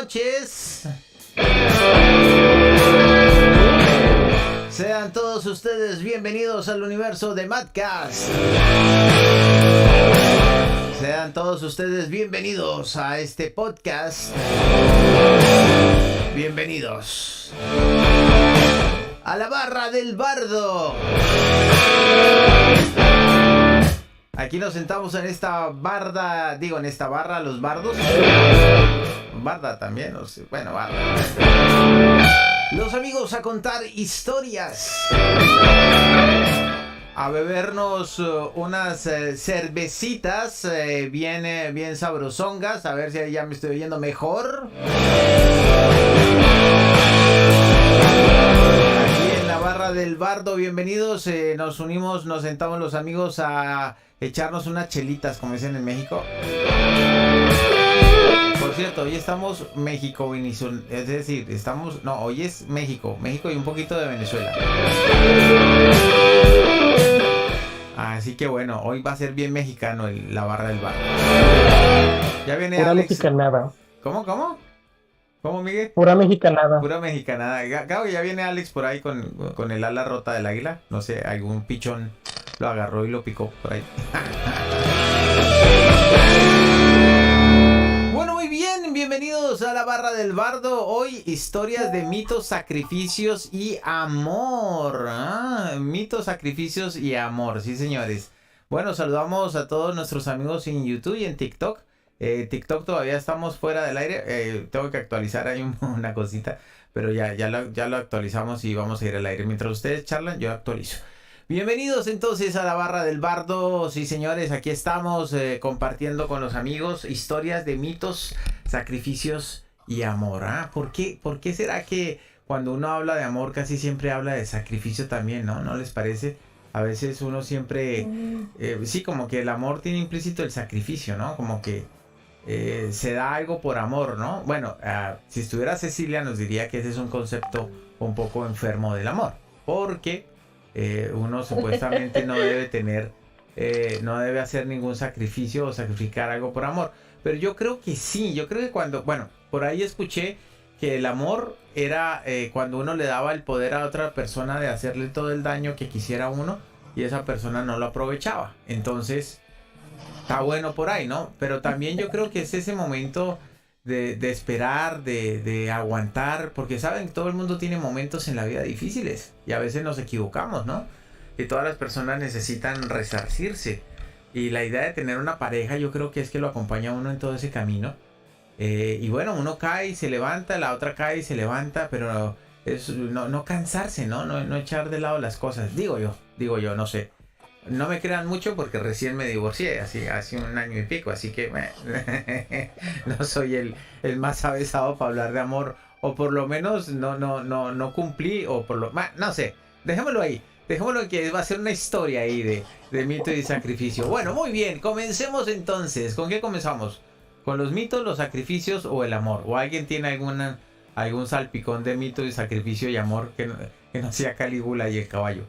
noches. Sean todos ustedes bienvenidos al universo de Madcast. Sean todos ustedes bienvenidos a este podcast. Bienvenidos a la barra del bardo. Aquí nos sentamos en esta barda, en esta barra, los bardos. Barda también, no sé, bueno, barda. Los amigos a contar historias. A bebernos unas cervecitas bien sabrosongas. A ver si ya me estoy oyendo mejor. Aquí en la barra del bardo, bienvenidos. Nos unimos, nos sentamos los amigos a echarnos unas chelitas, como dicen en México. Por cierto, hoy estamos México, es decir, hoy es México y un poquito de Venezuela. Así que bueno, hoy va a ser bien mexicano la barra del bar. Ya viene pura Alex. Mexicanada. ¿Cómo, Miguel? Pura mexicanada. Pura mexicanada. Claro que ya viene Alex por ahí con el ala rota del águila. No sé, algún pichón lo agarró y lo picó por ahí. Bueno, muy bien, bienvenidos a la barra del bardo. Hoy historias de mitos, sacrificios y amor. Mitos, sacrificios y amor, sí señores. Bueno, saludamos a todos nuestros amigos en YouTube y en TikTok. TikTok todavía estamos fuera del aire. Tengo que actualizar ahí una cosita, pero ya lo actualizamos y vamos a ir al aire. Mientras ustedes charlan, yo actualizo. Bienvenidos entonces a la barra del bardo. Sí señores, aquí estamos compartiendo con los amigos historias de mitos, sacrificios y amor. ¿Por qué será que cuando uno habla de amor casi siempre habla de sacrificio también, no? ¿No les parece? A veces uno siempre, sí, como que el amor tiene implícito el sacrificio, ¿no? Como que se da algo por amor, ¿no? Bueno, si estuviera Cecilia nos diría que ese es un concepto un poco enfermo del amor, porque uno supuestamente no debe hacer ningún sacrificio o sacrificar algo por amor. Pero yo creo que sí, yo creo que por ahí escuché que el amor era cuando uno le daba el poder a otra persona de hacerle todo el daño que quisiera uno y esa persona no lo aprovechaba. Entonces, está bueno por ahí, ¿no? Pero también yo creo que es ese momento de esperar, de aguantar, porque saben que todo el mundo tiene momentos en la vida difíciles y a veces nos equivocamos, ¿no? Y todas las personas necesitan resarcirse. Y la idea de tener una pareja yo creo que es que lo acompaña a uno en todo ese camino. Y bueno, uno cae y se levanta, la otra cae y se levanta, pero es no cansarse, ¿no? No echar de lado las cosas, digo yo, no sé. No me crean mucho porque recién me divorcié, hace un año y pico, así que no soy el más avesado para hablar de amor, o por lo menos no cumplí, o no sé, dejémoslo que va a ser una historia ahí de mito y sacrificio. Bueno, muy bien, comencemos entonces. ¿Con qué comenzamos? ¿Con los mitos, los sacrificios o el amor? ¿O alguien tiene algún salpicón de mito y sacrificio y amor que no sea Calígula y el caballo?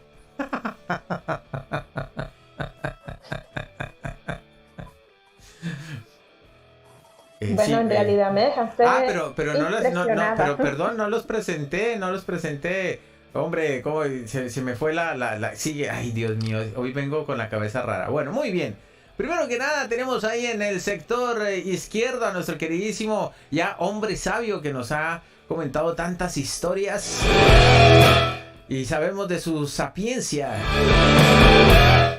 Bueno, sí, en realidad me dejaste pero perdón, no los presenté. Hombre, ¿cómo se me fue sigue? Ay, Dios mío, hoy vengo con la cabeza rara. Bueno, muy bien. Primero que nada, tenemos ahí en el sector izquierdo a nuestro queridísimo ya hombre sabio que nos ha comentado tantas historias y sabemos de su sapiencia.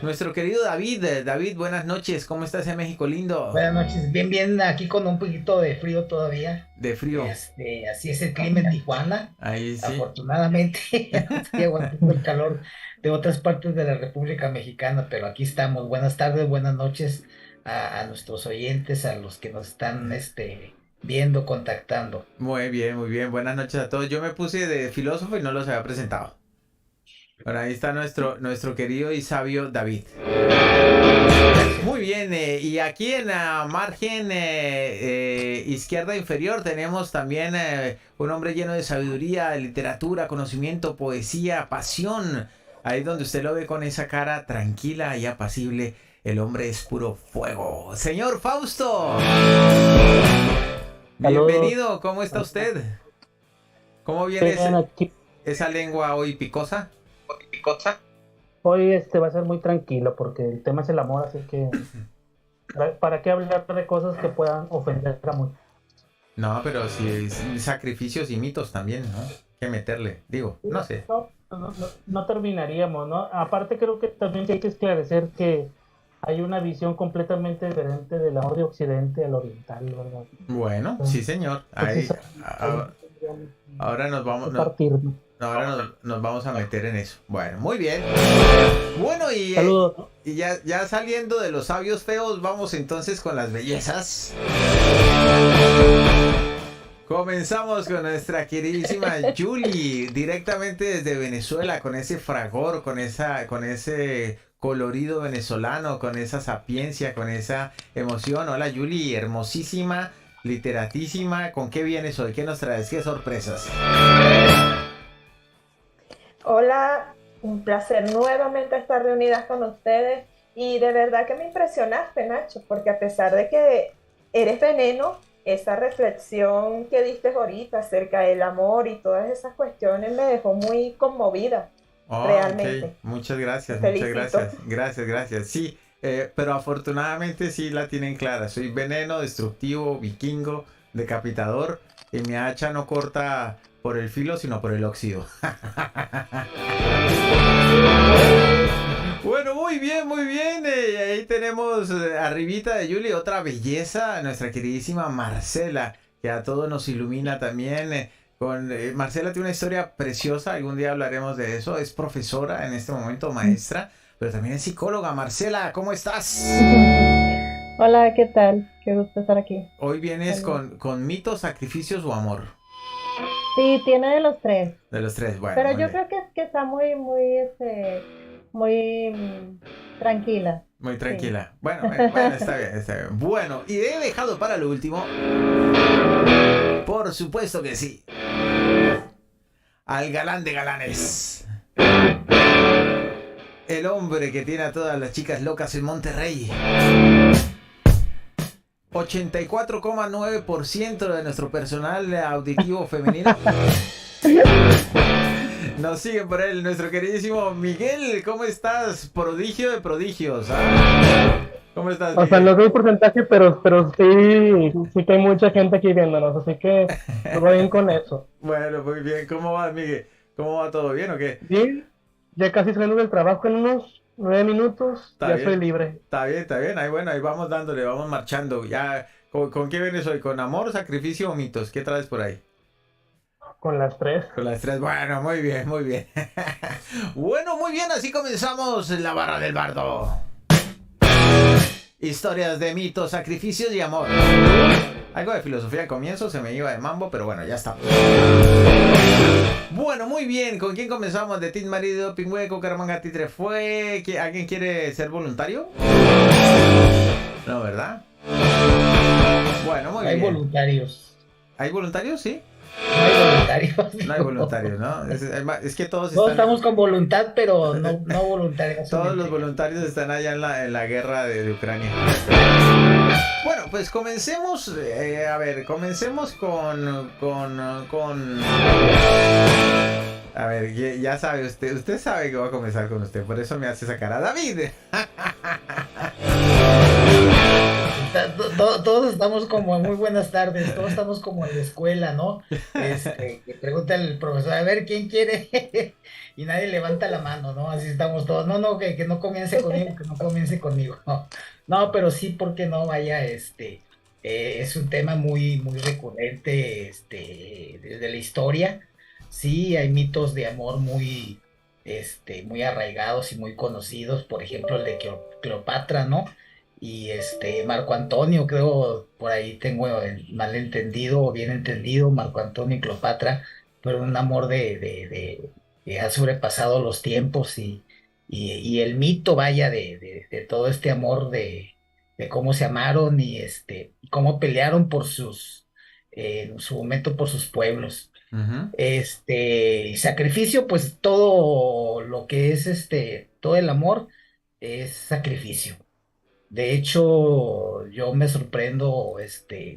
Nuestro querido David. David, buenas noches. ¿Cómo estás en México lindo? Buenas noches. Bien, aquí con un poquito de frío todavía. ¿De frío? Así es el clima en Tijuana. Ahí sí. Afortunadamente, estoy aguantando el calor de otras partes de la República Mexicana, pero aquí estamos. Buenas tardes, buenas noches a nuestros oyentes, a los que nos están viendo, contactando. Muy bien. Buenas noches a todos. Yo me puse de filósofo y no los había presentado. Bueno, ahí está nuestro querido y sabio David. Muy bien, y aquí en la margen izquierda inferior tenemos también un hombre lleno de sabiduría, literatura, conocimiento, poesía, pasión. Ahí donde usted lo ve con esa cara tranquila y apacible, el hombre es puro fuego. Señor Fausto. Bienvenido, ¿cómo está usted? ¿Cómo viene Aquí. esa lengua hoy picosa? Hoy va a ser muy tranquilo porque el tema es el amor, así que ¿para qué hablar de cosas que puedan ofender a muchos? No, pero sí, sacrificios y mitos también, ¿no? Que meterle, digo, no sé. No terminaríamos, ¿no? Aparte creo que también hay que esclarecer que hay una visión completamente diferente del amor de Occidente al oriental, ¿verdad? Bueno, sí, señor. Ahí, ahora nos vamos, nos vamos a meter en eso. Bueno, muy bien. Bueno, y ya saliendo de los sabios feos, vamos entonces con las bellezas. Comenzamos con nuestra queridísima Julie, directamente desde Venezuela, con ese fragor, con ese colorido venezolano, con esa sapiencia, con esa emoción. Hola Julie, hermosísima, literatísima. ¿Con qué vienes hoy? ¿Qué nos traes? ¿Qué sorpresas? Hola, un placer nuevamente estar reunidas con ustedes y de verdad que me impresionaste, Nacho, porque a pesar de que eres veneno, esa reflexión que diste ahorita acerca del amor y todas esas cuestiones me dejó muy conmovida, realmente. Okay. Muchas gracias, Felicito. Gracias. Sí, pero afortunadamente sí la tienen clara. Soy veneno, destructivo, vikingo, decapitador y mi hacha no corta por el filo, sino por el óxido. Bueno, muy bien. Ahí tenemos arribita de Julie otra belleza, nuestra queridísima Marcela, que a todos nos ilumina también. Marcela tiene una historia preciosa, algún día hablaremos de eso. Es profesora en este momento, maestra, pero también es psicóloga. Marcela, ¿cómo estás? Hola, ¿qué tal? Qué gusto estar aquí. Hoy vienes con mitos, sacrificios o amor. Sí, tiene de los tres. De los tres, bueno. Pero yo creo que está muy tranquila. Muy tranquila. Sí. Bueno, está bien. Bueno, y he dejado para lo último. Por supuesto que sí. Al galán de galanes. El hombre que tiene a todas las chicas locas en Monterrey. 84,9% de nuestro personal auditivo femenino. Nos sigue por él nuestro queridísimo Miguel. ¿Cómo estás? Prodigio de prodigios. ¿Cómo estás, Miguel? O sea, no doy porcentaje, pero sí que hay mucha gente aquí viéndonos, así que todo bien con eso. Bueno, muy bien. ¿Cómo va, Miguel? ¿Cómo va? ¿Todo bien o qué? Bien, ya casi saliendo del trabajo en unos 9 minutos, ya soy libre. Está bien. Ahí vamos dándole, vamos marchando. Ya, ¿con qué vienes hoy? ¿Con amor, sacrificio o mitos? ¿Qué traes por ahí? Con las tres. Bueno, muy bien. Bueno, muy bien, así comenzamos la barra del bardo. Historias de mitos, sacrificios y amor. Algo de filosofía al comienzo, se me iba de mambo, pero bueno, ya está. Bueno, muy bien, ¿con quién comenzamos? De Team Marido, Pingüeco, Caramanga, Titre fue. ¿Alguien quiere ser voluntario? No, ¿verdad? Bueno, muy bien. Hay voluntarios. ¿Hay voluntarios? Sí. No hay voluntarios. No hay voluntarios, ¿no? Es que todos estamos con voluntad, pero no voluntarios. Todos los voluntarios están allá en la guerra de Ucrania. Bueno, pues comencemos. Comencemos con. A ver, ya sabe usted sabe que va a comenzar con usted, por eso me hace esa cara. ¡David! Todos estamos como muy buenas tardes, todos estamos como en la escuela, ¿no? Que pregunta el profesor, a ver, ¿quién quiere? Y nadie levanta la mano, ¿no? Así estamos todos, no, que no comience conmigo, no, pero sí, porque no, vaya, es un tema muy, muy recurrente, desde la historia, sí, hay mitos de amor muy arraigados y muy conocidos, por ejemplo, el de Cleopatra, ¿no? Y Marco Antonio, creo, por ahí tengo el mal entendido o bien entendido, Marco Antonio y Cleopatra, pero un amor que ha sobrepasado los tiempos y el mito, vaya, de todo este amor de cómo se amaron y cómo pelearon en su momento por sus pueblos. Uh-huh. Sacrificio, pues todo lo que es todo el amor es sacrificio. De hecho, yo me sorprendo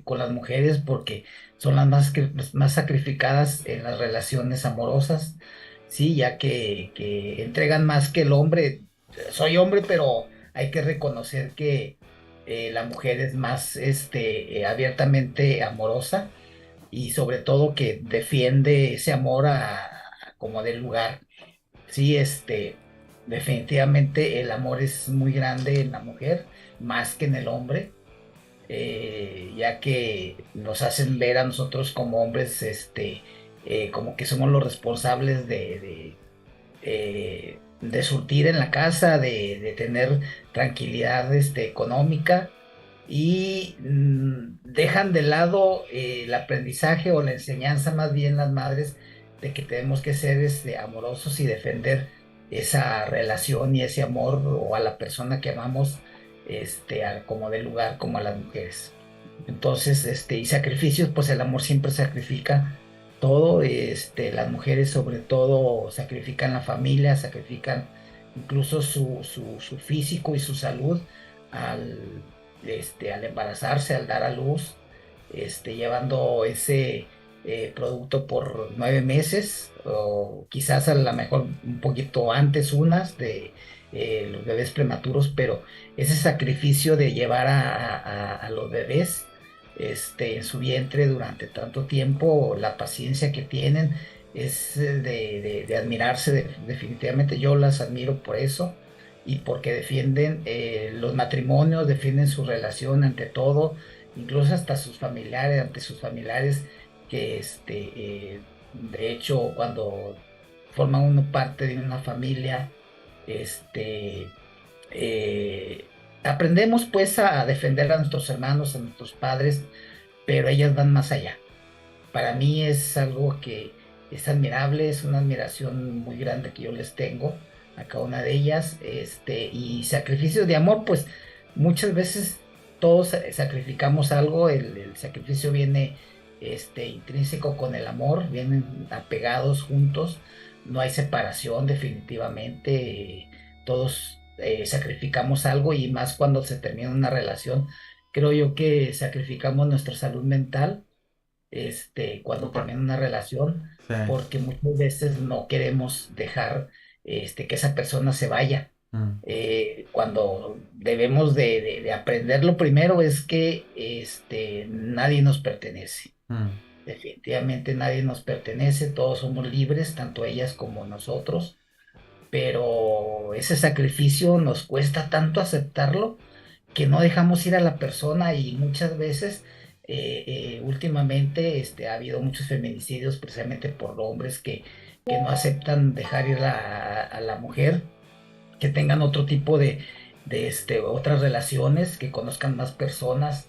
con las mujeres porque son las más sacrificadas en las relaciones amorosas, sí, ya que entregan más que el hombre. Soy hombre, pero hay que reconocer que la mujer es más abiertamente amorosa y sobre todo que defiende ese amor como del lugar. Sí, definitivamente el amor es muy grande en la mujer, más que en el hombre, ya que nos hacen ver a nosotros como hombres, como que somos los responsables de surtir en la casa, de tener tranquilidad, económica y dejan de lado el aprendizaje o la enseñanza más bien las madres de que tenemos que ser amorosos y defender esa relación y ese amor o a la persona que amamos como del lugar como a las mujeres. Entonces, y sacrificios, pues el amor siempre sacrifica todo, las mujeres sobre todo sacrifican la familia, sacrifican incluso su físico y su salud al al embarazarse, al dar a luz, llevando ese producto por 9 meses, o quizás a lo mejor un poquito antes unas de los bebés prematuros, pero ese sacrificio de llevar a los bebés en su vientre durante tanto tiempo, la paciencia que tienen es de admirarse, definitivamente yo las admiro por eso y porque defienden los matrimonios, defienden su relación ante todo, incluso hasta sus familiares, ante sus familiares que de hecho cuando forma uno parte de una familia, este, eh, aprendemos pues a defender a nuestros hermanos, a nuestros padres, pero ellas van más allá. Para mí es algo que es admirable, es una admiración muy grande que yo les tengo a cada una de ellas, y sacrificios de amor, pues muchas veces todos sacrificamos algo, el sacrificio viene intrínseco con el amor, vienen apegados juntos, no hay separación definitivamente, todos sacrificamos algo y más cuando se termina una relación, creo yo que sacrificamos nuestra salud mental cuando Súper. termina una relación, Sí. porque muchas veces no queremos dejar que esa persona se vaya. Mm, Cuando debemos de aprender lo primero es que nadie nos pertenece. mm. Definitivamente nadie nos pertenece, todos somos libres, tanto ellas como nosotros, pero ese sacrificio nos cuesta tanto aceptarlo que no dejamos ir a la persona y muchas veces, últimamente, ha habido muchos feminicidios precisamente por hombres que no aceptan dejar ir a la mujer, que tengan otro tipo de otras relaciones, que conozcan más personas.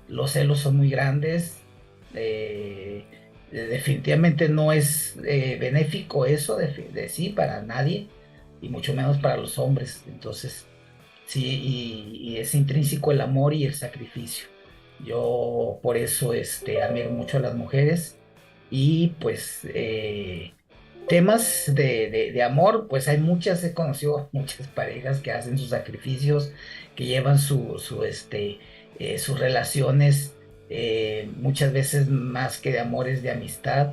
Los celos son muy grandes. Definitivamente no es benéfico eso de sí para nadie y mucho menos para los hombres. Entonces, sí, y es intrínseco el amor y el sacrificio. Yo por eso admiro mucho a las mujeres y pues temas de amor, pues hay muchas, he conocido muchas parejas que hacen sus sacrificios, que llevan sus relaciones, muchas veces más que de amores, de amistad,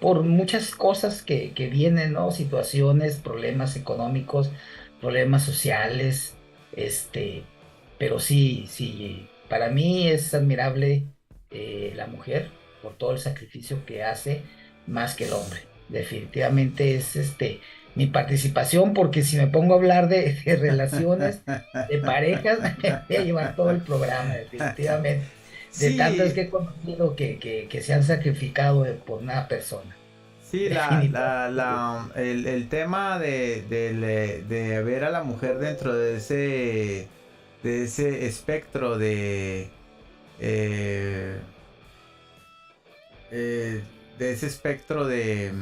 por muchas cosas que vienen, ¿no? Situaciones, problemas económicos, problemas sociales, este, pero sí, sí, para mí es admirable la mujer por todo el sacrificio que hace más que el hombre. Definitivamente es mi participación, porque si me pongo a hablar de relaciones, de parejas, me voy a llevar todo el programa, definitivamente. De tantas Sí, que he conocido que se han sacrificado por una persona. sí, Definitivamente. el tema de ver a la mujer dentro de ese espectro eh, de ese espectro De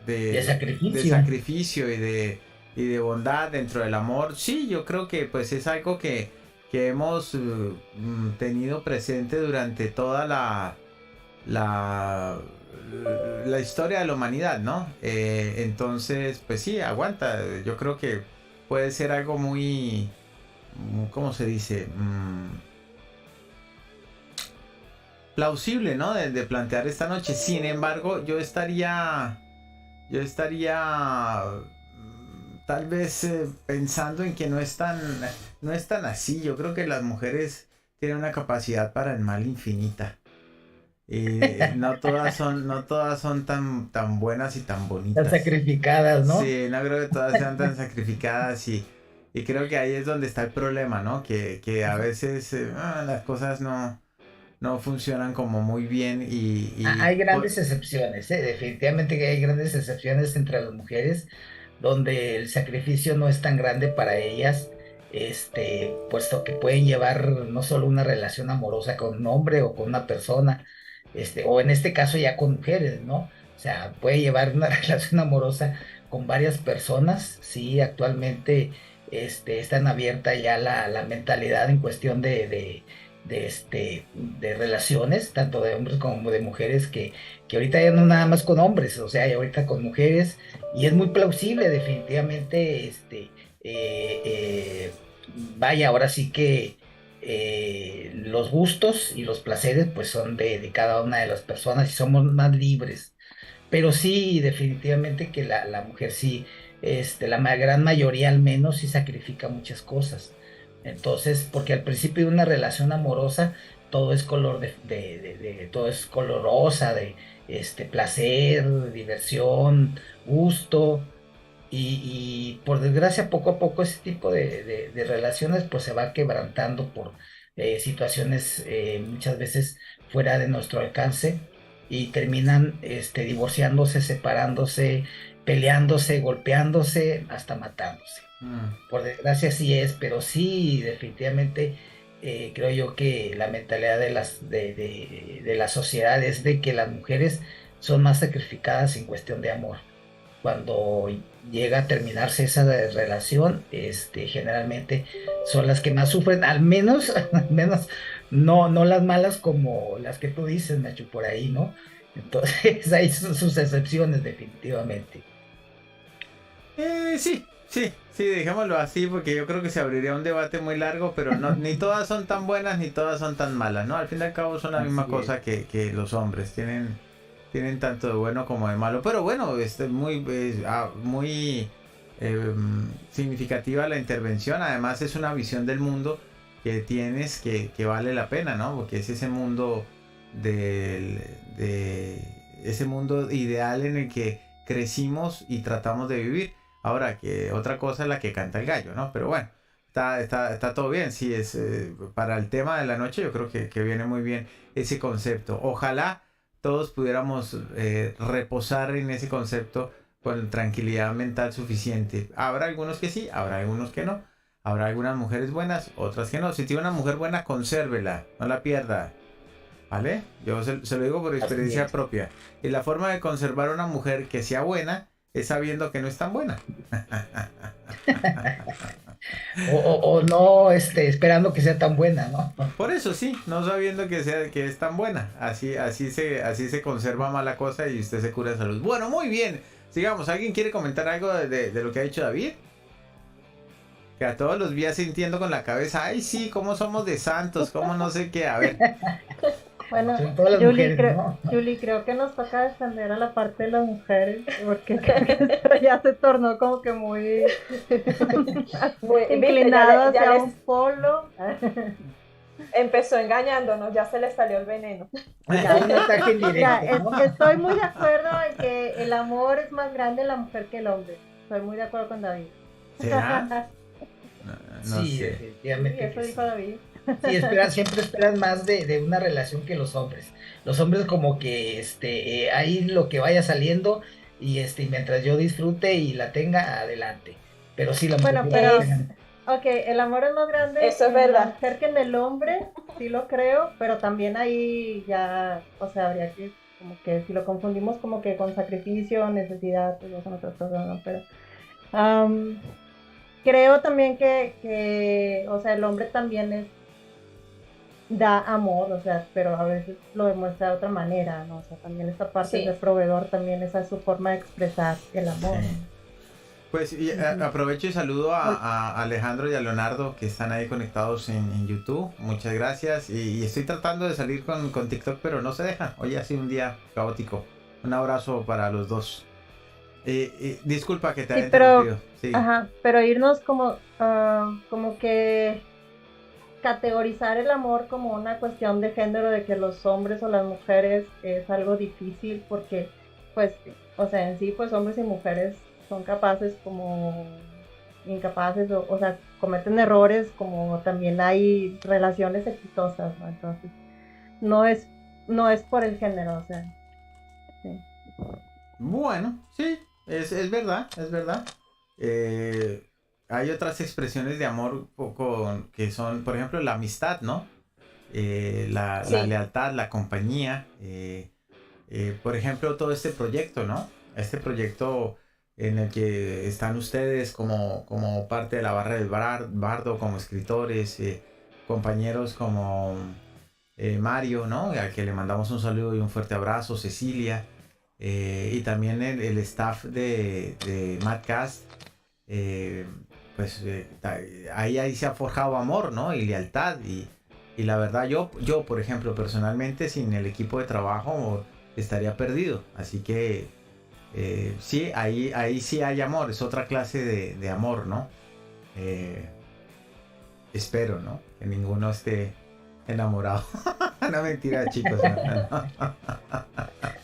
de sacrificio. sacrificio y de bondad dentro del amor. Sí, yo creo que pues es algo que hemos tenido presente durante toda la, la historia de la humanidad, ¿no? Entonces, pues sí, aguanta. Yo creo que puede ser algo muy, ¿cómo se dice? Plausible, ¿no? De plantear esta noche. Sin embargo, yo estaría tal vez pensando en que no es tan así. Yo creo que las mujeres tienen una capacidad para el mal infinita. No todas son tan buenas y tan bonitas. Están sacrificadas, ¿no? Sí, no creo que todas sean tan sacrificadas y creo que ahí es donde está el problema, ¿no? Que a veces las cosas no funcionan como muy bien Hay grandes excepciones, definitivamente que hay grandes excepciones entre las mujeres donde el sacrificio no es tan grande para ellas, puesto que pueden llevar no solo una relación amorosa con un hombre o con una persona, o en este caso ya con mujeres, ¿no? O sea, puede llevar una relación amorosa con varias personas, sí, actualmente están abierta ya la mentalidad en cuestión de relaciones, tanto de hombres como de mujeres, que ahorita ya no nada más con hombres, o sea, ya ahorita con mujeres, y es muy plausible, definitivamente, vaya, ahora sí que los gustos y los placeres, pues son de cada una de las personas y somos más libres, pero sí, definitivamente que la mujer sí, gran mayoría al menos sí sacrifica muchas cosas. Entonces, porque al principio de una relación amorosa todo es color todo es color rosa, de placer, diversión, gusto, y por desgracia poco a poco ese tipo de relaciones pues se va quebrantando por situaciones muchas veces fuera de nuestro alcance y terminan divorciándose, separándose, peleándose, golpeándose, hasta matándose. Por desgracia sí es, pero sí, definitivamente creo yo que la mentalidad de la sociedad es de que las mujeres son más sacrificadas en cuestión de amor. Cuando llega a terminarse esa relación, generalmente son las que más sufren, al menos no las malas como las que tú dices, Nacho, por ahí, ¿no? Entonces hay sus excepciones, definitivamente. Sí, dejémoslo así porque yo creo que se abriría un debate muy largo, pero no, ni todas son tan buenas ni todas son tan malas, ¿no? Al fin y al cabo son la misma cosa que los hombres, tienen tanto de bueno como de malo, pero bueno, es muy significativa la intervención, además es una visión del mundo que tienes que vale la pena, ¿no? Porque es ese mundo ese mundo ideal en el que crecimos y tratamos de vivir. Ahora, que otra cosa es la que canta el gallo, ¿no? Pero bueno, está todo bien. Sí, es para el tema de la noche yo creo que viene muy bien ese concepto. Ojalá todos pudiéramos reposar en ese concepto con tranquilidad mental suficiente. Habrá algunos que sí, habrá algunos que no. Habrá algunas mujeres buenas, otras que no. Si tiene una mujer buena, consérvela, no la pierda. ¿Vale? Yo se lo digo por experiencia propia. Y la forma de conservar una mujer que sea buena es sabiendo que no es tan buena. o no esperando que sea tan buena, ¿no? Por eso sí, no sabiendo que es tan buena. Así se conserva mala cosa y usted se cura de salud. Bueno, muy bien. Sigamos. ¿Alguien quiere comentar algo de lo que ha dicho David? Que a todos los vi sintiendo con la cabeza. Ay, sí, cómo somos de santos, cómo no sé qué. A ver. Bueno, Julie, creo que nos toca defender a la parte de las mujeres, porque esto ya se tornó como que muy inclinado hacia un polo. Empezó engañándonos, ya se le salió el veneno. Estoy muy de acuerdo en que el amor es más grande en la mujer que el hombre. Estoy muy de acuerdo con David. ¿Será? No sí, sé. definitivamente. Sí, eso dijo David. Sí, siempre esperan más de una relación que los hombres. Los hombres como que ahí lo que vaya saliendo y mientras yo disfrute y la tenga, adelante. Pero sí, la mujer. Bueno, pero ok, el amor es más grande eso es verdad. La mujer que en el hombre, sí lo creo, pero también ahí ya, o sea, habría que, como que si lo confundimos como que con sacrificio, necesidad, pues ya son otras cosas, ¿no? Pero creo también que, o sea, el hombre también da amor, o sea, pero a veces lo demuestra de otra manera, ¿no? O sea, también esta parte Sí. del proveedor también esa es su forma de expresar el amor. Sí. Pues aprovecho y saludo a Alejandro y a Leonardo que están ahí conectados en YouTube. Muchas gracias. Y estoy tratando de salir con TikTok, pero no se dejan. Hoy ha sido un día caótico. Un abrazo para los dos. Disculpa que te haya interrumpido. Sí. Ajá, pero irnos como que categorizar el amor como una cuestión de género, de que los hombres o las mujeres es algo difícil porque, pues, o sea, en sí, pues hombres y mujeres son capaces como incapaces, o sea, cometen errores, como también hay relaciones exitosas, ¿no? Entonces, no es por el género, o sea, sí. Bueno, sí, es verdad, es verdad. Hay otras expresiones de amor que son, por ejemplo, la amistad, ¿no? La Sí. lealtad, la compañía. Por ejemplo, todo este proyecto, ¿no? Este proyecto en el que están ustedes como parte de la barra del bardo, como escritores, compañeros como Mario, ¿no? Al que le mandamos un saludo y un fuerte abrazo, Cecilia, y también el staff de Madcast. Pues ahí se ha forjado amor, ¿no? Y lealtad. Y la verdad, yo, por ejemplo, personalmente, sin el equipo de trabajo estaría perdido. Así que sí, ahí sí hay amor. Es otra clase de amor, ¿no? Espero, ¿no? Que ninguno esté enamorado. No, mentira, chicos. No.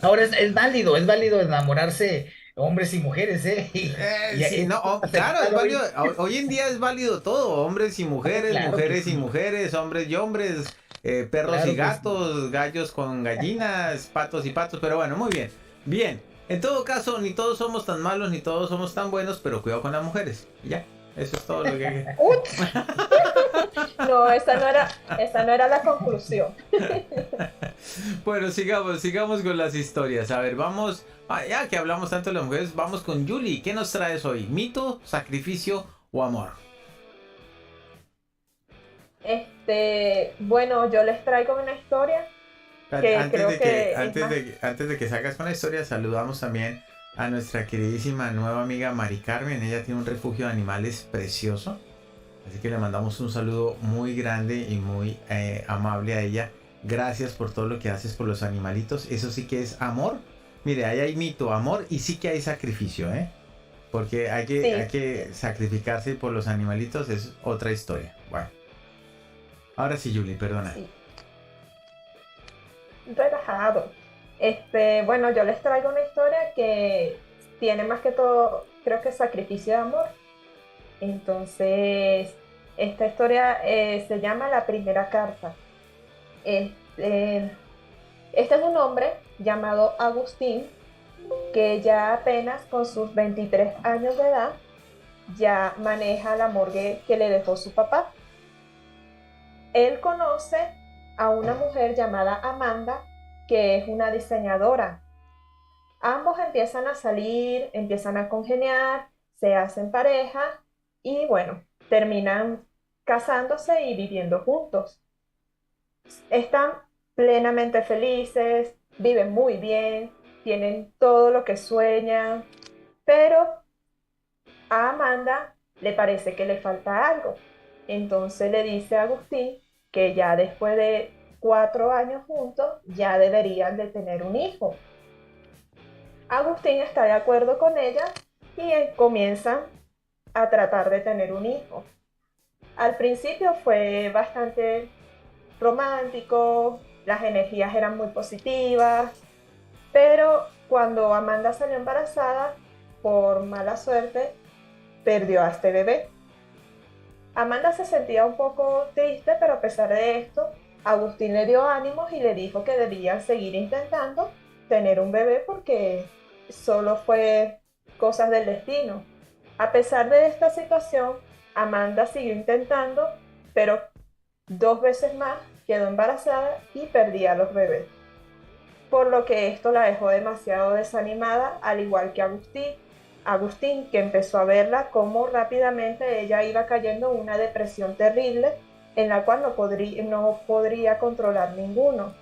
Ahora es válido enamorarse hombres y mujeres, ¿eh? Sí, no, claro, es válido. Hoy en día es válido todo, hombres y mujeres, Claro que mujeres y sí. mujeres, hombres y hombres, perros Claro y que gatos, gallos con gallinas, patos y patos, pero bueno, muy bien. Bien, en todo caso, ni todos somos tan malos, ni todos somos tan buenos, pero cuidado con las mujeres. Y ya, eso es todo lo que hay. No, esa no era la conclusión. Bueno, sigamos con las historias. A ver, vamos, ya que hablamos tanto de las mujeres, vamos con Julie. ¿Qué nos traes hoy? ¿Mito, sacrificio o amor? Bueno, yo les traigo una historia que creo que es más... Antes de que salgas con la historia, saludamos también a nuestra queridísima nueva amiga Mari Carmen. Ella tiene un refugio de animales precioso. Así que le mandamos un saludo muy grande y muy amable a ella. Gracias por todo lo que haces por los animalitos. Eso sí que es amor. Mire, ahí hay mito, amor y sí que hay sacrificio, ¿eh? Porque hay que sacrificarse por los animalitos, es otra historia. Bueno. Ahora sí, Julie, perdona. Sí. Relajado. Bueno, yo les traigo una historia que tiene más que todo, creo que sacrificio de amor. Entonces, esta historia se llama La primera carta. Este es un hombre llamado Agustín, que ya apenas con sus 23 años de edad, ya maneja la morgue que le dejó su papá. Él conoce a una mujer llamada Amanda, que es una diseñadora. Ambos empiezan a salir, empiezan a congeniar, se hacen pareja y bueno, terminan casándose y viviendo juntos. Están plenamente felices, viven muy bien, tienen todo lo que sueñan, pero a Amanda le parece que le falta algo. Entonces le dice a Agustín que ya después de 4 años juntos ya deberían de tener un hijo. Agustín está de acuerdo con ella y comienzan a tratar de tener un hijo. Al principio fue bastante romántico, las energías eran muy positivas, pero cuando Amanda salió embarazada, por mala suerte, perdió a este bebé. Amanda se sentía un poco triste, pero a pesar de esto, Agustín le dio ánimos y le dijo que debían seguir intentando tener un bebé porque solo fue cosas del destino. A pesar de esta situación, Amanda siguió intentando, pero 2 veces más quedó embarazada y perdía a los bebés. Por lo que esto la dejó demasiado desanimada, al igual que Agustín, que empezó a verla como rápidamente ella iba cayendo en una depresión terrible en la cual no podría controlar ninguno.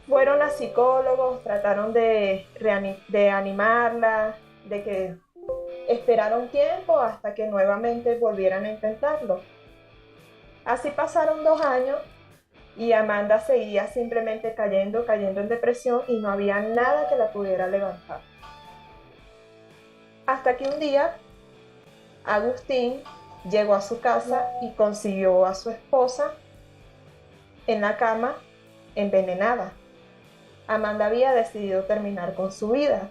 Fueron a psicólogos, trataron de animarla, de que Esperaron tiempo hasta que nuevamente volvieran a intentarlo. Así pasaron 2 años y Amanda seguía simplemente cayendo en depresión y no había nada que la pudiera levantar. Hasta que un día Agustín llegó a su casa y consiguió a su esposa en la cama envenenada. Amanda había decidido terminar con su vida.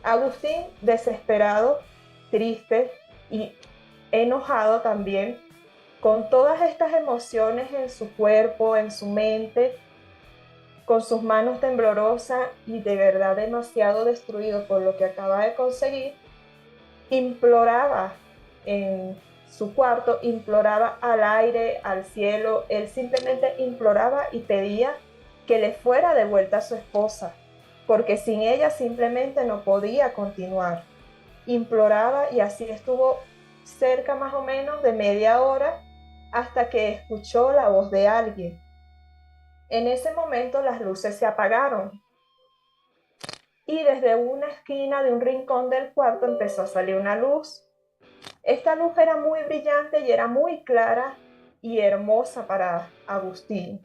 Agustín, desesperado, triste y enojado también, con todas estas emociones en su cuerpo, en su mente, con sus manos temblorosas y de verdad demasiado destruido por lo que acaba de conseguir, imploraba en su cuarto, imploraba al aire, al cielo, él simplemente imploraba y pedía que le fuera de vuelta a su esposa, porque sin ella simplemente no podía continuar. Imploraba y así estuvo cerca más o menos de media hora hasta que escuchó la voz de alguien. En ese momento las luces se apagaron y desde una esquina de un rincón del cuarto empezó a salir una luz. Esta luz era muy brillante y era muy clara y hermosa para Agustín.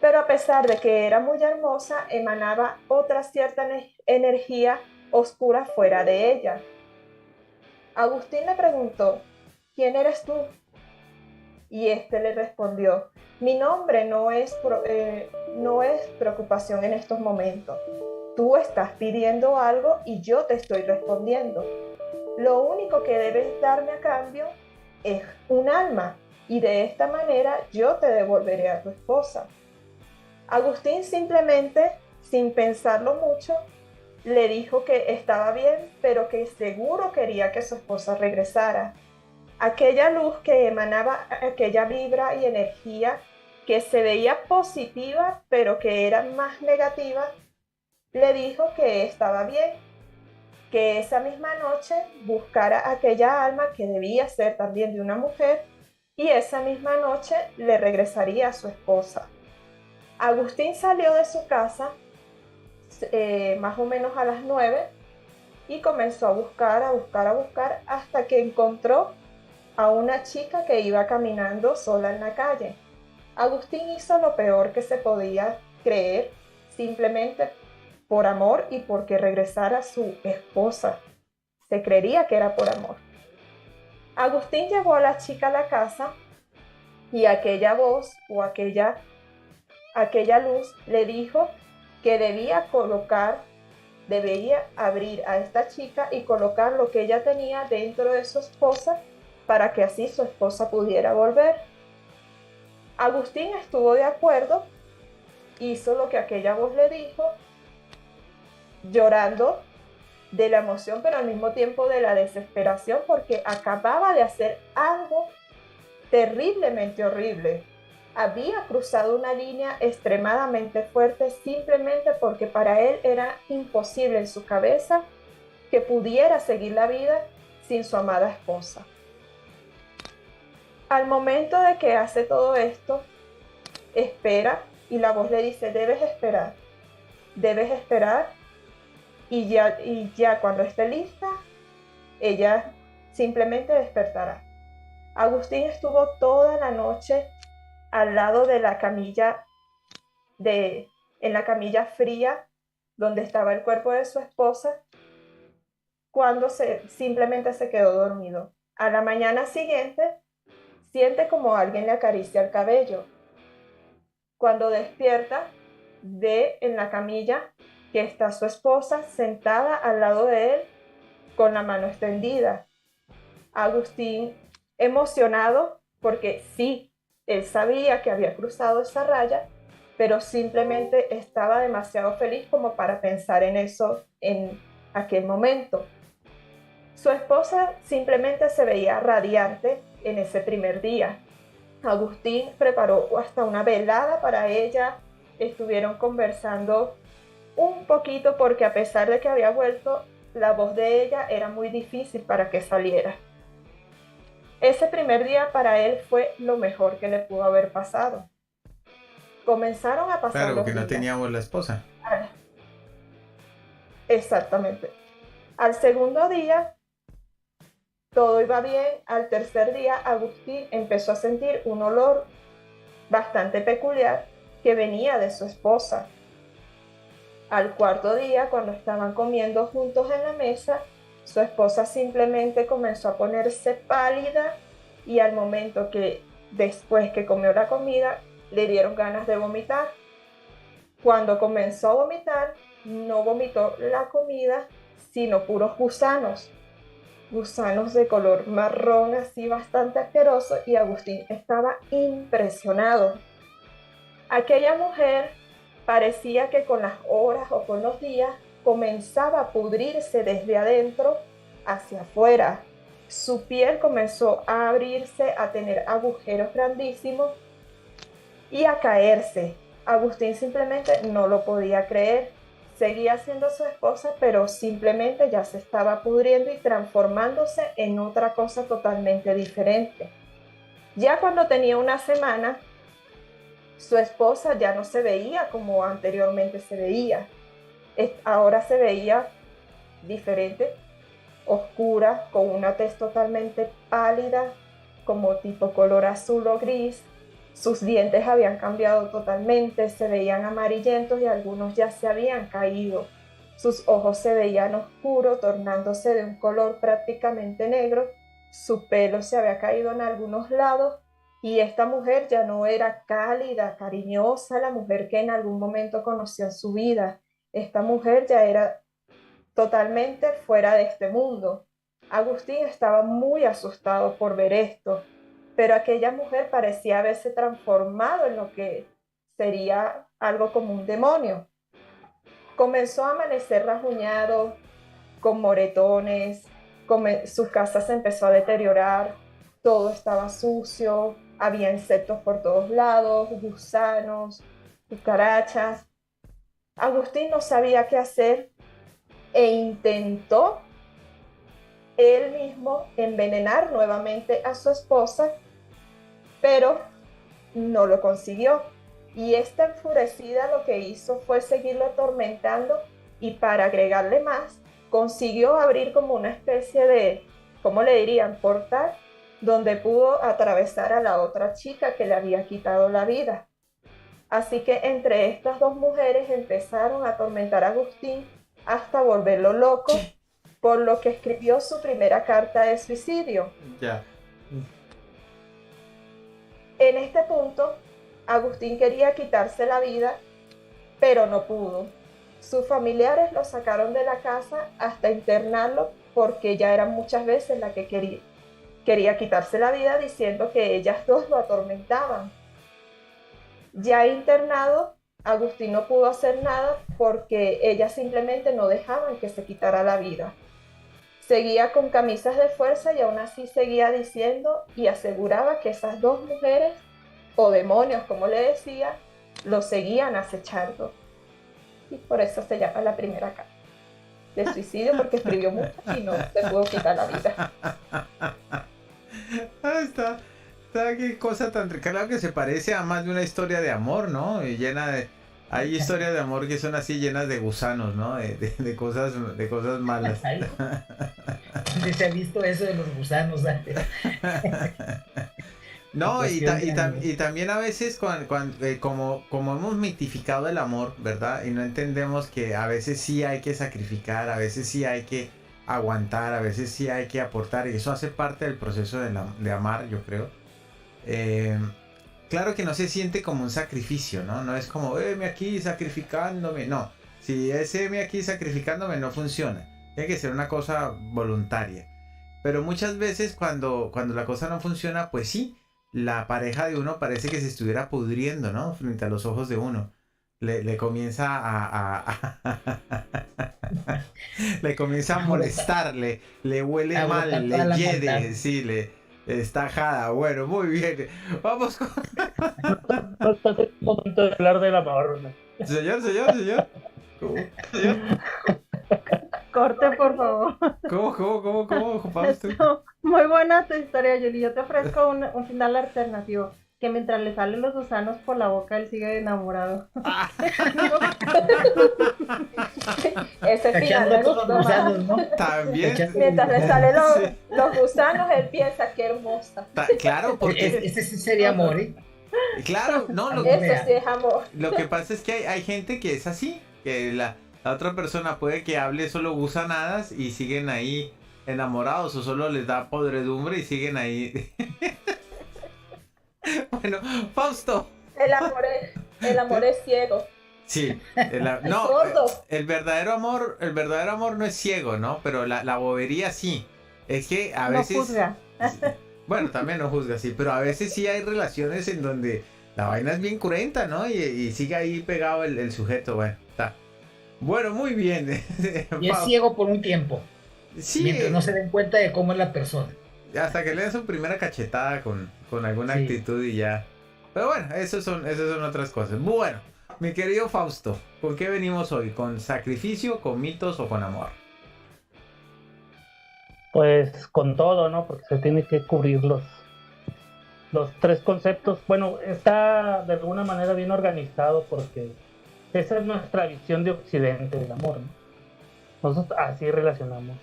Pero a pesar de que era muy hermosa, emanaba otra cierta energía oscura fuera de ella. Agustín le preguntó, ¿quién eres tú? Y este le respondió, mi nombre no es preocupación en estos momentos. Tú estás pidiendo algo y yo te estoy respondiendo. Lo único que debes darme a cambio es un alma y de esta manera yo te devolveré a tu esposa. Agustín simplemente, sin pensarlo mucho, le dijo que estaba bien, pero que seguro quería que su esposa regresara. Aquella luz que emanaba aquella vibra y energía que se veía positiva, pero que era más negativa, le dijo que estaba bien, que esa misma noche buscara aquella alma que debía ser también de una mujer y esa misma noche le regresaría a su esposa. Agustín salió de su casa más o menos a las 9 y comenzó a buscar hasta que encontró a una chica que iba caminando sola en la calle. Agustín hizo lo peor que se podía creer, simplemente por amor y porque regresara a su esposa. Se creería que era por amor. Agustín llevó a la chica a la casa y aquella voz o aquella luz le dijo que debía abrir a esta chica y colocar lo que ella tenía dentro de su esposa para que así su esposa pudiera volver. Agustín estuvo de acuerdo, hizo lo que aquella voz le dijo, llorando de la emoción, pero al mismo tiempo de la desesperación, porque acababa de hacer algo terriblemente horrible. Había cruzado una línea extremadamente fuerte simplemente porque para él era imposible en su cabeza que pudiera seguir la vida sin su amada esposa. Al momento de que hace todo esto, espera y la voz le dice, debes esperar y ya cuando esté lista, ella simplemente despertará. Agustín estuvo toda la noche al lado de la camilla, en la camilla fría donde estaba el cuerpo de su esposa, cuando simplemente se quedó dormido. A la mañana siguiente, siente como alguien le acaricia el cabello. Cuando despierta, ve en la camilla que está su esposa sentada al lado de él con la mano extendida. Agustín, emocionado, porque sí, él sabía que había cruzado esa raya, pero simplemente estaba demasiado feliz como para pensar en eso en aquel momento. Su esposa simplemente se veía radiante en ese primer día. Agustín preparó hasta una velada para ella, estuvieron conversando un poquito porque a pesar de que había vuelto, la voz de ella era muy difícil para que saliera. Ese primer día para él fue lo mejor que le pudo haber pasado. Comenzaron a pasar Claro, los que no días. teníamos la esposa. Exactamente. Al segundo día, Todo iba bien. Al tercer día, Agustín empezó a sentir un olor bastante peculiar que venía de su esposa. Al cuarto día, cuando estaban comiendo juntos en la mesa, su esposa simplemente comenzó a ponerse pálida y al momento que después que comió la comida, le dieron ganas de vomitar. Cuando comenzó a vomitar, no vomitó la comida, sino puros gusanos. Gusanos de color marrón, así bastante asqueroso, y Agustín estaba impresionado. Aquella mujer parecía que con las horas o con los días comenzaba a pudrirse desde adentro hacia afuera. Su piel comenzó a abrirse, a tener agujeros grandísimos y a caerse. Agustín simplemente no lo podía creer. Seguía siendo su esposa, pero simplemente ya se estaba pudriendo y transformándose en otra cosa totalmente diferente. Ya cuando tenía una semana, su esposa ya no se veía como anteriormente se veía. Ahora se veía diferente, oscura, con una tez totalmente pálida, como tipo color azul o gris. Sus dientes habían cambiado totalmente, se veían amarillentos y algunos ya se habían caído. Sus ojos se veían oscuros, tornándose de un color prácticamente negro. Su pelo se había caído en algunos lados y esta mujer ya no era cálida, cariñosa, la mujer que en algún momento conoció en su vida. Esta mujer ya era totalmente fuera de este mundo. Agustín estaba muy asustado por ver esto, pero aquella mujer parecía haberse transformado en lo que sería algo como un demonio. Comenzó a amanecer rasguñado, con moretones, su casa se empezó a deteriorar, todo estaba sucio, había insectos por todos lados, gusanos, cucarachas. Agustín no sabía qué hacer e intentó él mismo envenenar nuevamente a su esposa, pero no lo consiguió. Y esta enfurecida lo que hizo fue seguirlo atormentando y para agregarle más, consiguió abrir como una especie de, ¿cómo le dirían?, portal, donde pudo atravesar a la otra chica que le había quitado la vida. Así que entre estas dos mujeres empezaron a atormentar a Agustín hasta volverlo loco, por lo que escribió su primera carta de suicidio. Ya. En este punto, Agustín quería quitarse la vida, pero no pudo. Sus familiares lo sacaron de la casa hasta internarlo porque ya eran muchas veces la que quería quitarse la vida, diciendo que ellas dos lo atormentaban. Ya internado, Agustín no pudo hacer nada porque ellas simplemente no dejaban que se quitara la vida. Seguía con camisas de fuerza y aún así seguía diciendo y aseguraba que esas dos mujeres, o demonios como le decía, lo seguían acechando. Y por eso se llama la primera carta de suicidio, porque escribió mucho y no se pudo quitar la vida. Está qué cosa tan rica. Claro que se parece a más de una historia de amor, ¿no? Y llena de... Hay historias de amor que son así llenas de gusanos, ¿no? De cosas malas. ¿Dónde se ha visto eso de los gusanos? No, y también a veces como hemos mitificado el amor, ¿verdad? Y no entendemos que a veces sí hay que sacrificar, a veces sí hay que aguantar, a veces sí hay que aportar, y eso hace parte del proceso de amar, yo creo. Claro que no se siente como un sacrificio, ¿no? No es como, me aquí sacrificándome. No, si ese me aquí sacrificándome no funciona. Tiene que ser una cosa voluntaria. Pero muchas veces cuando la cosa no funciona, pues sí, la pareja de uno parece que se estuviera pudriendo, ¿no? Frente a los ojos de uno. Le comienza le comienza a molestar, le huele mal, le hiede, sí, está ajada. Bueno, muy bien. Vamos con... No estás en el momento de hablar del amor, ¿no? Señor. ¿Cómo? ¿Señor? Corte, por favor. ¿Cómo? Pablo, tú? Muy buena tu historia, Julie. Yo te ofrezco un final alternativo. que mientras le salen los gusanos por la boca, él sigue enamorado. Ese final me Cachando todos los gustó más. gusanos, ¿no? También. Cachando Mientras le los salen gusanos. los gusanos, él piensa que hermosa. Claro, porque, Ese sí sería amor, ¿eh? claro, no, lo, Eso sí es amor. lo que pasa es que hay gente que es así, que la otra persona puede que hable solo gusanadas y siguen ahí enamorados o solo les da podredumbre y siguen ahí. Bueno, Fausto. El amor es ciego. Sí, Es no, sordo. el verdadero amor no es ciego, ¿no? Pero la bobería sí. Es que a No veces, juzga. bueno, también no juzga, sí, pero a veces sí hay relaciones en donde la vaina es bien cruenta, ¿no? Y sigue ahí pegado el sujeto, bueno, está. Bueno, muy bien. Y es ciego por un tiempo, Sí, mientras no se den cuenta de cómo es la persona. hasta que le den su primera cachetada con alguna Sí. actitud y ya. Pero bueno, esas son otras cosas. Bueno, mi querido Fausto, ¿con qué venimos hoy? ¿Con sacrificio, con mitos o con amor? Pues con todo, ¿no? Porque se tiene que cubrir los tres conceptos. Bueno, está de alguna manera bien organizado porque esa es nuestra visión de Occidente del amor, ¿no? Nosotros así relacionamos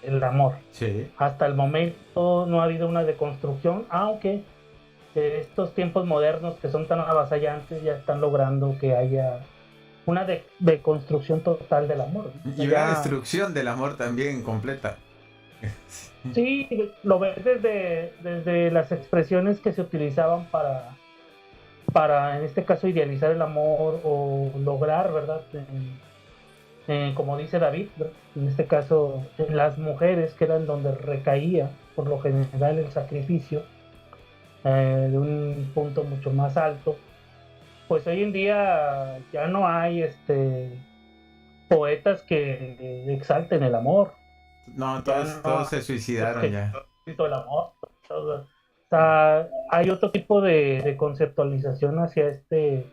el amor. Sí. Hasta el momento no ha habido una deconstrucción, aunque estos tiempos modernos que son tan avasallantes ya están logrando que haya una deconstrucción total del amor, ¿no? Y Ya- una destrucción del amor también completa. Sí, lo ves desde las expresiones que se utilizaban para, en este caso, idealizar el amor o lograr, ¿verdad? Como dice David, ¿verdad? En este caso, en las mujeres, que eran donde recaía, por lo general, el sacrificio, de un punto mucho más alto. Pues hoy en día ya no hay poetas que exalten el amor. No, Ya no. todos se suicidaron ya. El amor. O sea, hay otro tipo de conceptualización hacia este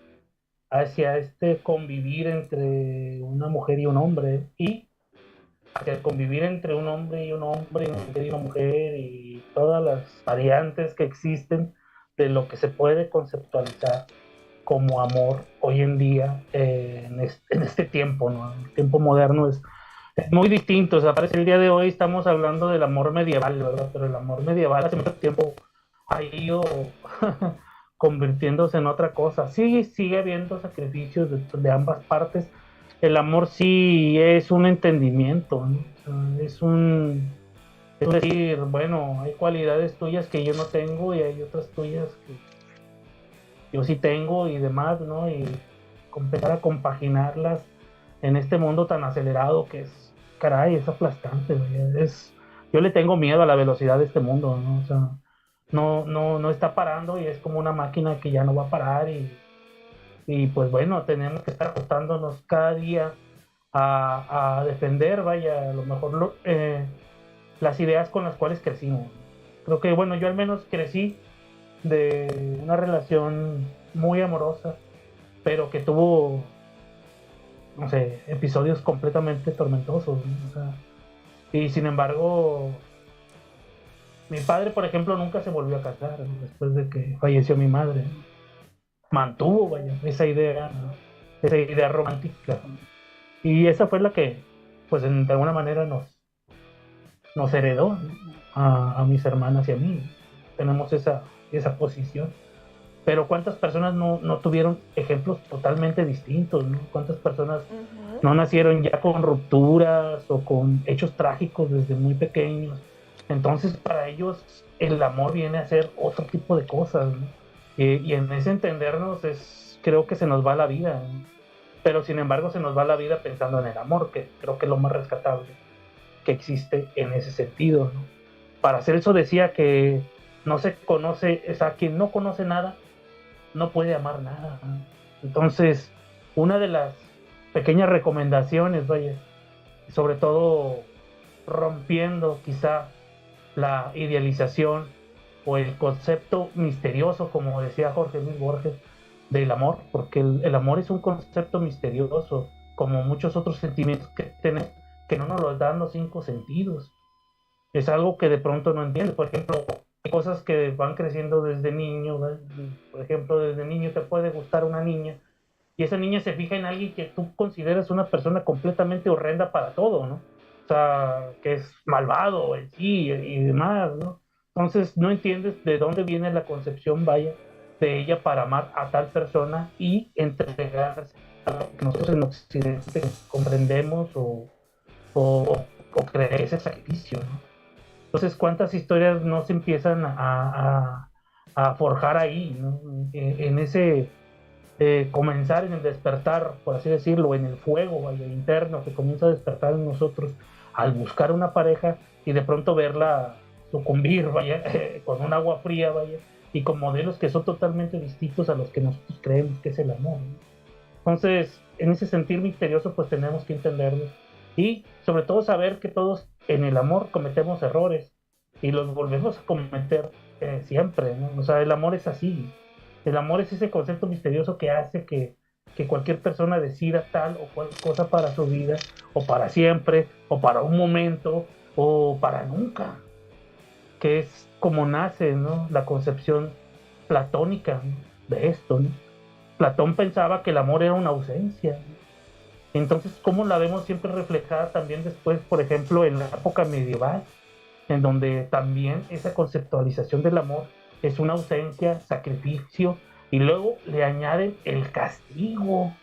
convivir entre una mujer y un hombre, y hacia el convivir entre un hombre y un hombre, y una mujer y una mujer, y todas las variantes que existen de lo que se puede conceptualizar como amor hoy en día, en este tiempo, ¿no? El tiempo moderno es muy distinto. O sea, parece el día de hoy estamos hablando del amor medieval, ¿verdad? Pero el amor medieval hace mucho tiempo ha ido convirtiéndose en otra cosa. Sí, sigue habiendo sacrificios de ambas partes. El amor sí es un entendimiento, ¿no? O sea, es decir, bueno, hay cualidades tuyas que yo no tengo y hay otras tuyas que yo sí tengo y demás, ¿no? Y empezar a compaginarlas en este mundo tan acelerado que es, caray, es aplastante, güey. Yo le tengo miedo a la velocidad de este mundo, ¿no? O sea, no está parando y es como una máquina que ya no va a parar, y pues bueno, tenemos que estar ajustándonos cada día a defender, vaya, a lo mejor las ideas con las cuales crecimos. Creo que, bueno, yo al menos crecí de una relación muy amorosa, pero que tuvo, no sé, episodios completamente tormentosos, ¿no? O sea, y sin embargo, mi padre, por ejemplo, nunca se volvió a casar, ¿no? Después de que falleció mi madre. Mantuvo, vaya, esa idea, ¿no? Esa idea romántica. Y esa fue la que, pues, de alguna manera nos heredó, ¿no? A mis hermanas y a mí. Tenemos esa posición. Pero ¿cuántas personas no tuvieron ejemplos totalmente distintos, ¿no? ¿Cuántas personas no nacieron ya con rupturas o con hechos trágicos desde muy pequeños? Entonces, para ellos el amor viene a ser otro tipo de cosas, ¿no? Y en ese entendernos creo que se nos va la vida, ¿no? Pero sin embargo se nos va la vida pensando en el amor, que creo que es lo más rescatable que existe en ese sentido, ¿no? Paracelso decía que no se conoce, o sea, quien no conoce nada no puede amar nada, ¿no? Entonces, una de las pequeñas recomendaciones, vaya, sobre todo rompiendo quizá la idealización o el concepto misterioso, como decía Jorge Luis Borges, del amor, porque el amor es un concepto misterioso, como muchos otros sentimientos que tenemos, que no nos los dan los cinco sentidos. Es algo que de pronto no entiendes. Por ejemplo, cosas que van creciendo desde niño, ¿verdad? Por ejemplo, desde niño te puede gustar una niña y esa niña se fija en alguien que tú consideras una persona completamente horrenda para todo, ¿no? O sea, que es malvado en sí y demás, ¿no? Entonces no entiendes de dónde viene la concepción, vaya, de ella para amar a tal persona y entregarse a lo que nosotros en Occidente comprendemos o creer ese sacrificio, ¿no? Entonces, ¿cuántas historias no se empiezan a forjar ahí, ¿no? En ese comenzar, en el despertar, por así decirlo, en el fuego, vaya, interno que comienza a despertar en nosotros al buscar una pareja y de pronto verla sucumbir, vaya, con un agua fría, vaya, y con modelos que son totalmente distintos a los que nosotros creemos que es el amor, ¿no? Entonces, en ese sentir misterioso, pues tenemos que entenderlo y sobre todo saber que todos en el amor cometemos errores y los volvemos a cometer siempre, ¿no? O sea, el amor es así. El amor es ese concepto misterioso que hace que cualquier persona decida tal o cual cosa para su vida, o para siempre, o para un momento, o para nunca, que es como nace, ¿no? La concepción platónica, ¿no? De esto, ¿no? Platón pensaba que el amor era una ausencia. Entonces, ¿cómo la vemos siempre reflejada también después, por ejemplo, en la época medieval, en donde también esa conceptualización del amor es una ausencia, sacrificio, y luego le añaden el castigo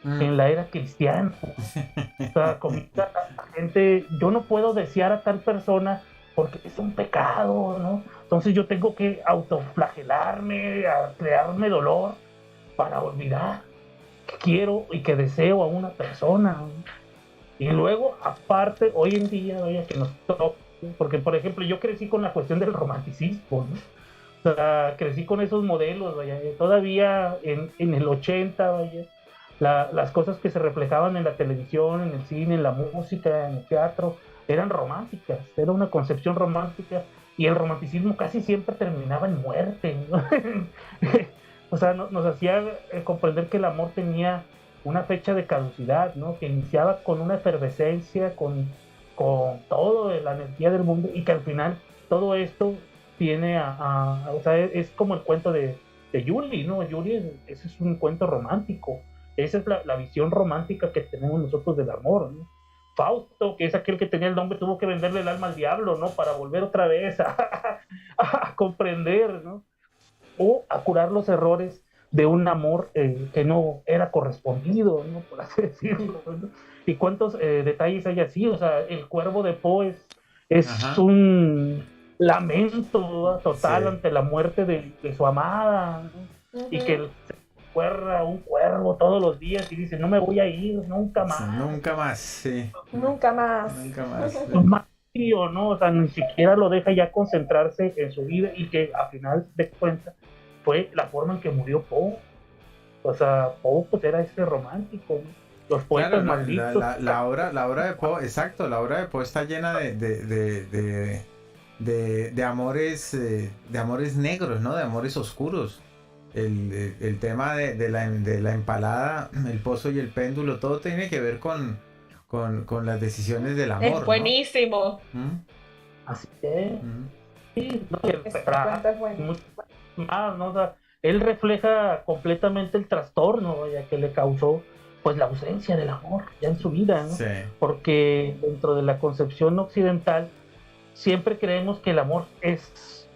en la era cristiana? O sea, comienza la gente, yo no puedo desear a tal persona porque es un pecado, ¿no? Entonces yo tengo que autoflagelarme, a crearme dolor para olvidar que quiero y que deseo a una persona, ¿no? Y luego, aparte, hoy en día, vaya, que nos toca, porque por ejemplo, yo crecí con la cuestión del romanticismo, ¿no? O sea, crecí con esos modelos, vaya, todavía en el 80, vaya, las cosas que se reflejaban en la televisión, en el cine, en la música, en el teatro, eran románticas, era una concepción romántica, y el romanticismo casi siempre terminaba en muerte, ¿no? O sea, nos hacía comprender que el amor tenía una fecha de caducidad, ¿no? Que iniciaba con una efervescencia, con todo la energía del mundo, y que al final todo esto tiene o sea, es como el cuento de Julie, ¿no? Julie, ese es un cuento romántico, esa es la visión romántica que tenemos nosotros del amor, ¿no? Fausto, que es aquel que tenía el nombre, tuvo que venderle el alma al diablo, ¿no? Para volver otra vez a comprender, ¿no? O a curar los errores de un amor que no era correspondido, ¿no? Por así decirlo, ¿no? Y cuántos detalles hay así, o sea, el cuervo de Poe es un lamento, ¿no? Total, sí, ante la muerte de su amada, ¿no? Y que se cuerra un cuervo todos los días y dice, no me voy a ir nunca más. Nunca más, sí. Nunca más. Nunca más. Más tío, ¿no? O sea, ni siquiera lo deja ya concentrarse en su vida, y que a final de cuentas fue la forma en que murió Poe. O sea, Poe pues era ese romántico, ¿no? Los poetas, claro, malditos. La obra de Poe, exacto, la obra de Poe está llena de amores, de amores negros, ¿no? De amores oscuros. El tema de la empalada, el pozo y el péndulo, todo tiene que ver con las decisiones del amor, es buenísimo, ¿no? Así es. Sí, no, más, ¿no? O sea, él refleja completamente el trastorno, vaya, que le causó pues la ausencia del amor ya en su vida, ¿no? Sí. Porque dentro de la concepción occidental siempre creemos que el amor es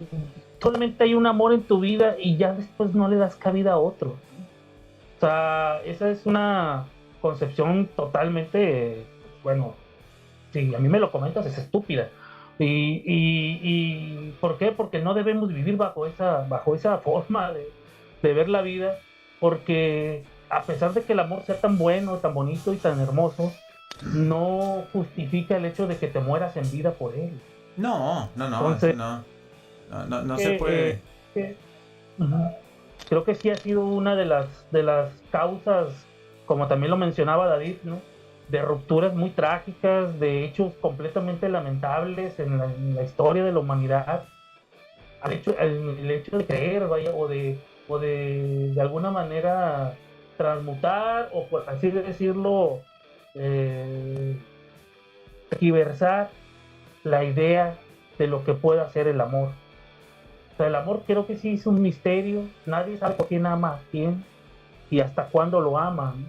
solamente hay un amor en tu vida y ya después no le das cabida a otro, ¿no? O sea, esa es una concepción totalmente, bueno, si a mí me lo comentas, es estúpida. ¿Y por qué? Porque no debemos vivir bajo esa forma de ver la vida, porque a pesar de que el amor sea tan bueno, tan bonito y tan hermoso, no justifica el hecho de que te mueras en vida por él. No. Entonces, no se puede. Creo que sí ha sido una de las causas, como también lo mencionaba David, ¿no? De rupturas muy trágicas, de hechos completamente lamentables en la historia de la humanidad. El hecho de creer, vaya, o de alguna manera transmutar, o por así decirlo, tergiversar la idea de lo que pueda ser el amor. sea, el amor creo que sí es un misterio. Nadie sabe por quién ama a quién y hasta cuándo lo ama, ¿no?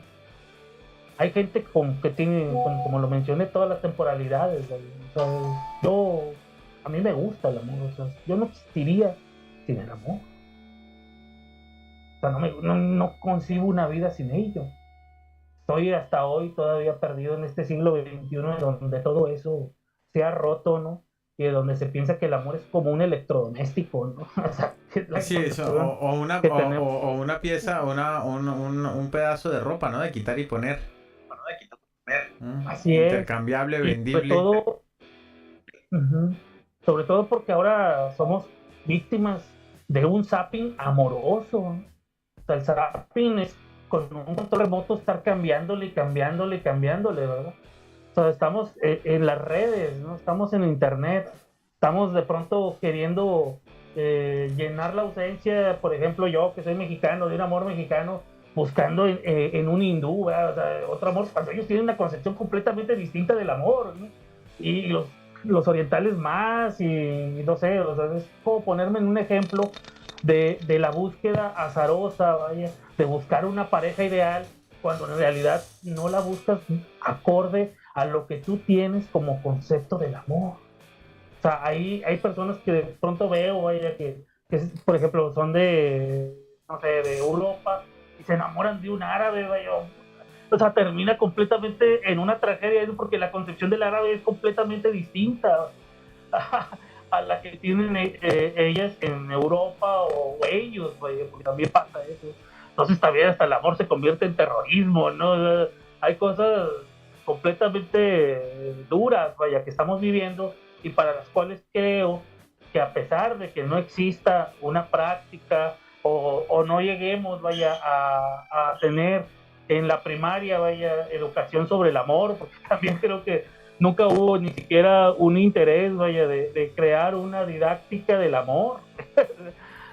Hay gente que tiene, como lo mencioné, todas las temporalidades, güey. O sea, a mí me gusta el amor, o sea, yo no existiría sin el amor. O sea, no concibo una vida sin ello. Estoy hasta hoy todavía perdido en este siglo XXI, donde todo eso se ha roto, ¿no? Y donde se piensa que el amor es como un electrodoméstico, ¿no? O sea, que la Sí, eso, o una pieza, un pedazo de ropa, ¿no? De quitar y poner. Así es. Intercambiable, Y vendible. Sobre todo porque ahora somos víctimas de un zapping amoroso. O sea, el zapping es con un control remoto estar cambiándole, ¿verdad? O sea, estamos en las redes, ¿no? Estamos en internet, estamos de pronto queriendo llenar la ausencia, por ejemplo, yo que soy mexicano, de un amor mexicano, buscando en un hindú, ¿verdad? O sea, otro amor, cuando ellos tienen una concepción completamente distinta del amor, ¿no? Y los orientales más, y no sé, o sea, es como ponerme en un ejemplo de la búsqueda azarosa, vaya, de buscar una pareja ideal, cuando en realidad no la buscas acorde a lo que tú tienes como concepto del amor. O sea, hay personas que de pronto veo, vaya, que por ejemplo, son no sé, de Europa, y se enamoran de un árabe, vaya. O sea, termina completamente en una tragedia, porque la concepción del árabe es completamente distinta a la que tienen ellas en Europa o ellos, vaya, porque también pasa eso. Entonces también hasta el amor se convierte en terrorismo, ¿no? O sea, hay cosas completamente duras, vaya, que estamos viviendo y para las cuales creo que a pesar de que no exista una práctica o no lleguemos, vaya, a tener en la primaria, vaya, educación sobre el amor, porque también creo que nunca hubo ni siquiera un interés, vaya, de crear una didáctica del amor.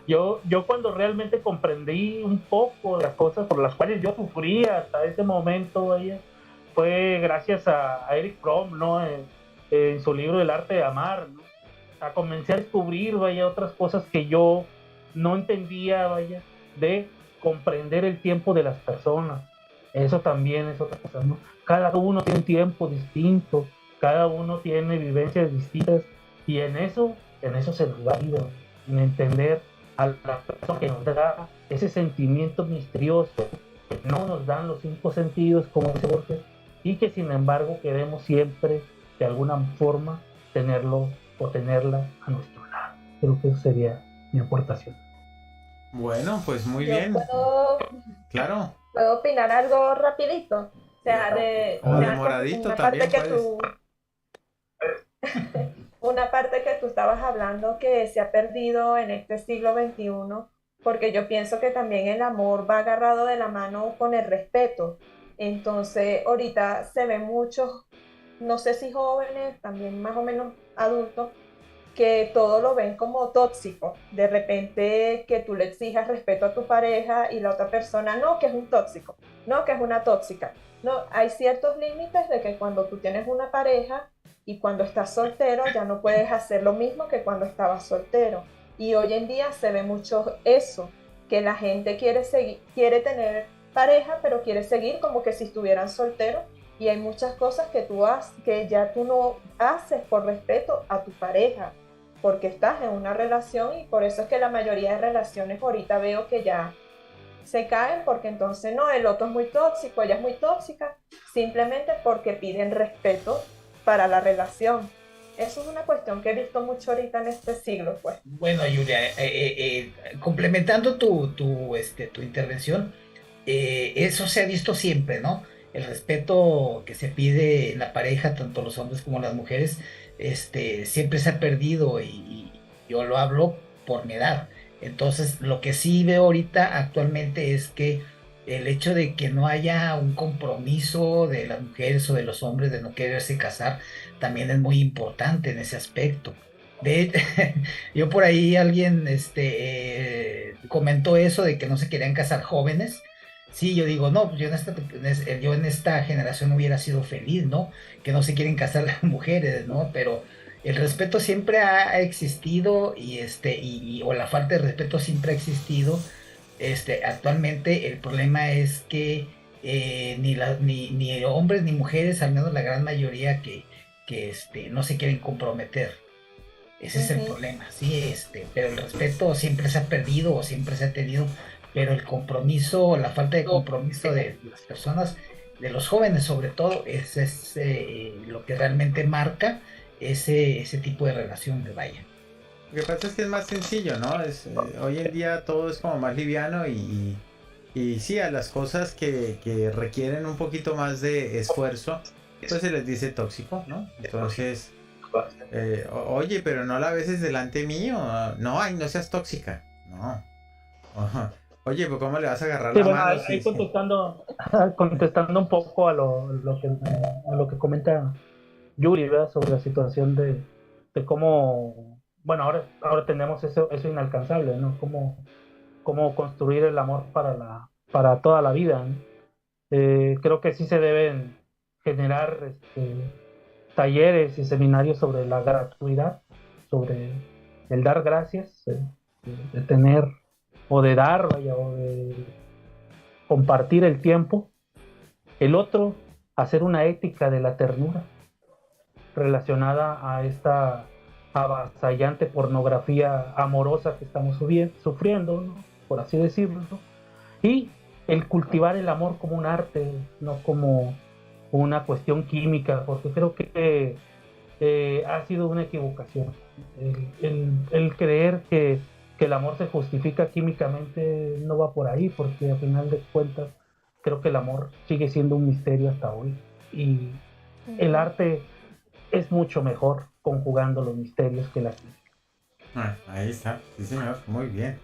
Yo cuando realmente comprendí un poco las cosas por las cuales yo sufría hasta ese momento, vaya, fue gracias a Eric Fromm, ¿no? En su libro El arte de amar, ¿no? Comencé a descubrir, vaya, otras cosas que yo no entendía, vaya, de comprender el tiempo de las personas. Eso también es otra cosa, ¿no? Cada uno tiene un tiempo distinto, cada uno tiene vivencias distintas, y en eso se nos va a ir, en entender a la persona que nos da ese sentimiento misterioso que no nos dan los 5 sentidos, como dice Borges, y que sin embargo queremos siempre, de alguna forma, tenerlo o tenerla a nuestro lado. Creo que eso sería mi aportación. Bueno, pues muy bien. Claro. ¿Puedo opinar algo rapidito? O sea, demoradito también una parte que tú estabas hablando que se ha perdido en este siglo XXI, porque yo pienso que también el amor va agarrado de la mano con el respeto. Entonces, ahorita se ven muchos, no sé si jóvenes, también más o menos adultos, que todo lo ven como tóxico. De repente que tú le exijas respeto a tu pareja y la otra persona, no, que es un tóxico, no, que es una tóxica. No, hay ciertos límites de que cuando tú tienes una pareja y cuando estás soltero ya no puedes hacer lo mismo que cuando estabas soltero. Y hoy en día se ve mucho eso, que la gente quiere tener pareja, pero quiere seguir como que si estuvieran solteros. Y hay muchas cosas que que ya tú no haces por respeto a tu pareja, porque estás en una relación, y por eso es que la mayoría de relaciones ahorita veo que ya se caen, porque entonces no, el otro es muy tóxico, ella es muy tóxica, simplemente porque piden respeto para la relación. Eso es una cuestión que he visto mucho ahorita en este siglo, pues. Bueno, Julia, complementando tu intervención, eso se ha visto siempre, ¿no? El respeto que se pide en la pareja, tanto los hombres como las mujeres, siempre se ha perdido, y yo lo hablo por mi edad. Entonces, lo que sí veo ahorita actualmente es que el hecho de que no haya un compromiso de las mujeres o de los hombres de no quererse casar también es muy importante en ese aspecto. Yo por ahí alguien comentó eso de que no se querían casar jóvenes. Sí, yo digo, no, yo en esta generación hubiera sido feliz, ¿no? Que no se quieren casar las mujeres, ¿no? Pero el respeto siempre ha existido o la falta de respeto siempre ha existido. Actualmente el problema es que ni hombres ni mujeres, al menos la gran mayoría que no se quieren comprometer. Ese es el problema, sí, pero el respeto siempre se ha perdido o siempre se ha tenido, pero el compromiso, la falta de compromiso de las personas, de los jóvenes sobre todo, es lo que realmente marca ese tipo de relación de vaya. Lo que pasa es que es más sencillo, ¿no? Hoy en día todo es como más liviano y sí, a las cosas que requieren un poquito más de esfuerzo, pues se les dice tóxico, ¿no? Entonces, oye, pero no la beses delante mío. No, ay, no seas tóxica. No. Ajá. Oye, pues ¿cómo le vas a agarrar la mano? Ahí contestando un poco a lo que comenta Yuri, ¿verdad? Sobre la situación de cómo, bueno, ahora tenemos eso inalcanzable, ¿no? Cómo construir el amor para toda la vida, ¿no? Creo que sí se deben generar talleres y seminarios sobre la gratuidad, sobre el dar gracias, de tener o de dar, vaya, o de compartir el tiempo. El otro, hacer una ética de la ternura relacionada a esta avasallante pornografía amorosa que estamos sufriendo, ¿no? Por así decirlo, ¿no? Y el cultivar el amor como un arte, no como una cuestión química, porque creo que ha sido una equivocación. El creer que el amor se justifica químicamente no va por ahí, porque al final de cuentas creo que el amor sigue siendo un misterio hasta hoy. Y el arte es mucho mejor conjugando los misterios que la química. Ahí está, sí señor, muy bien.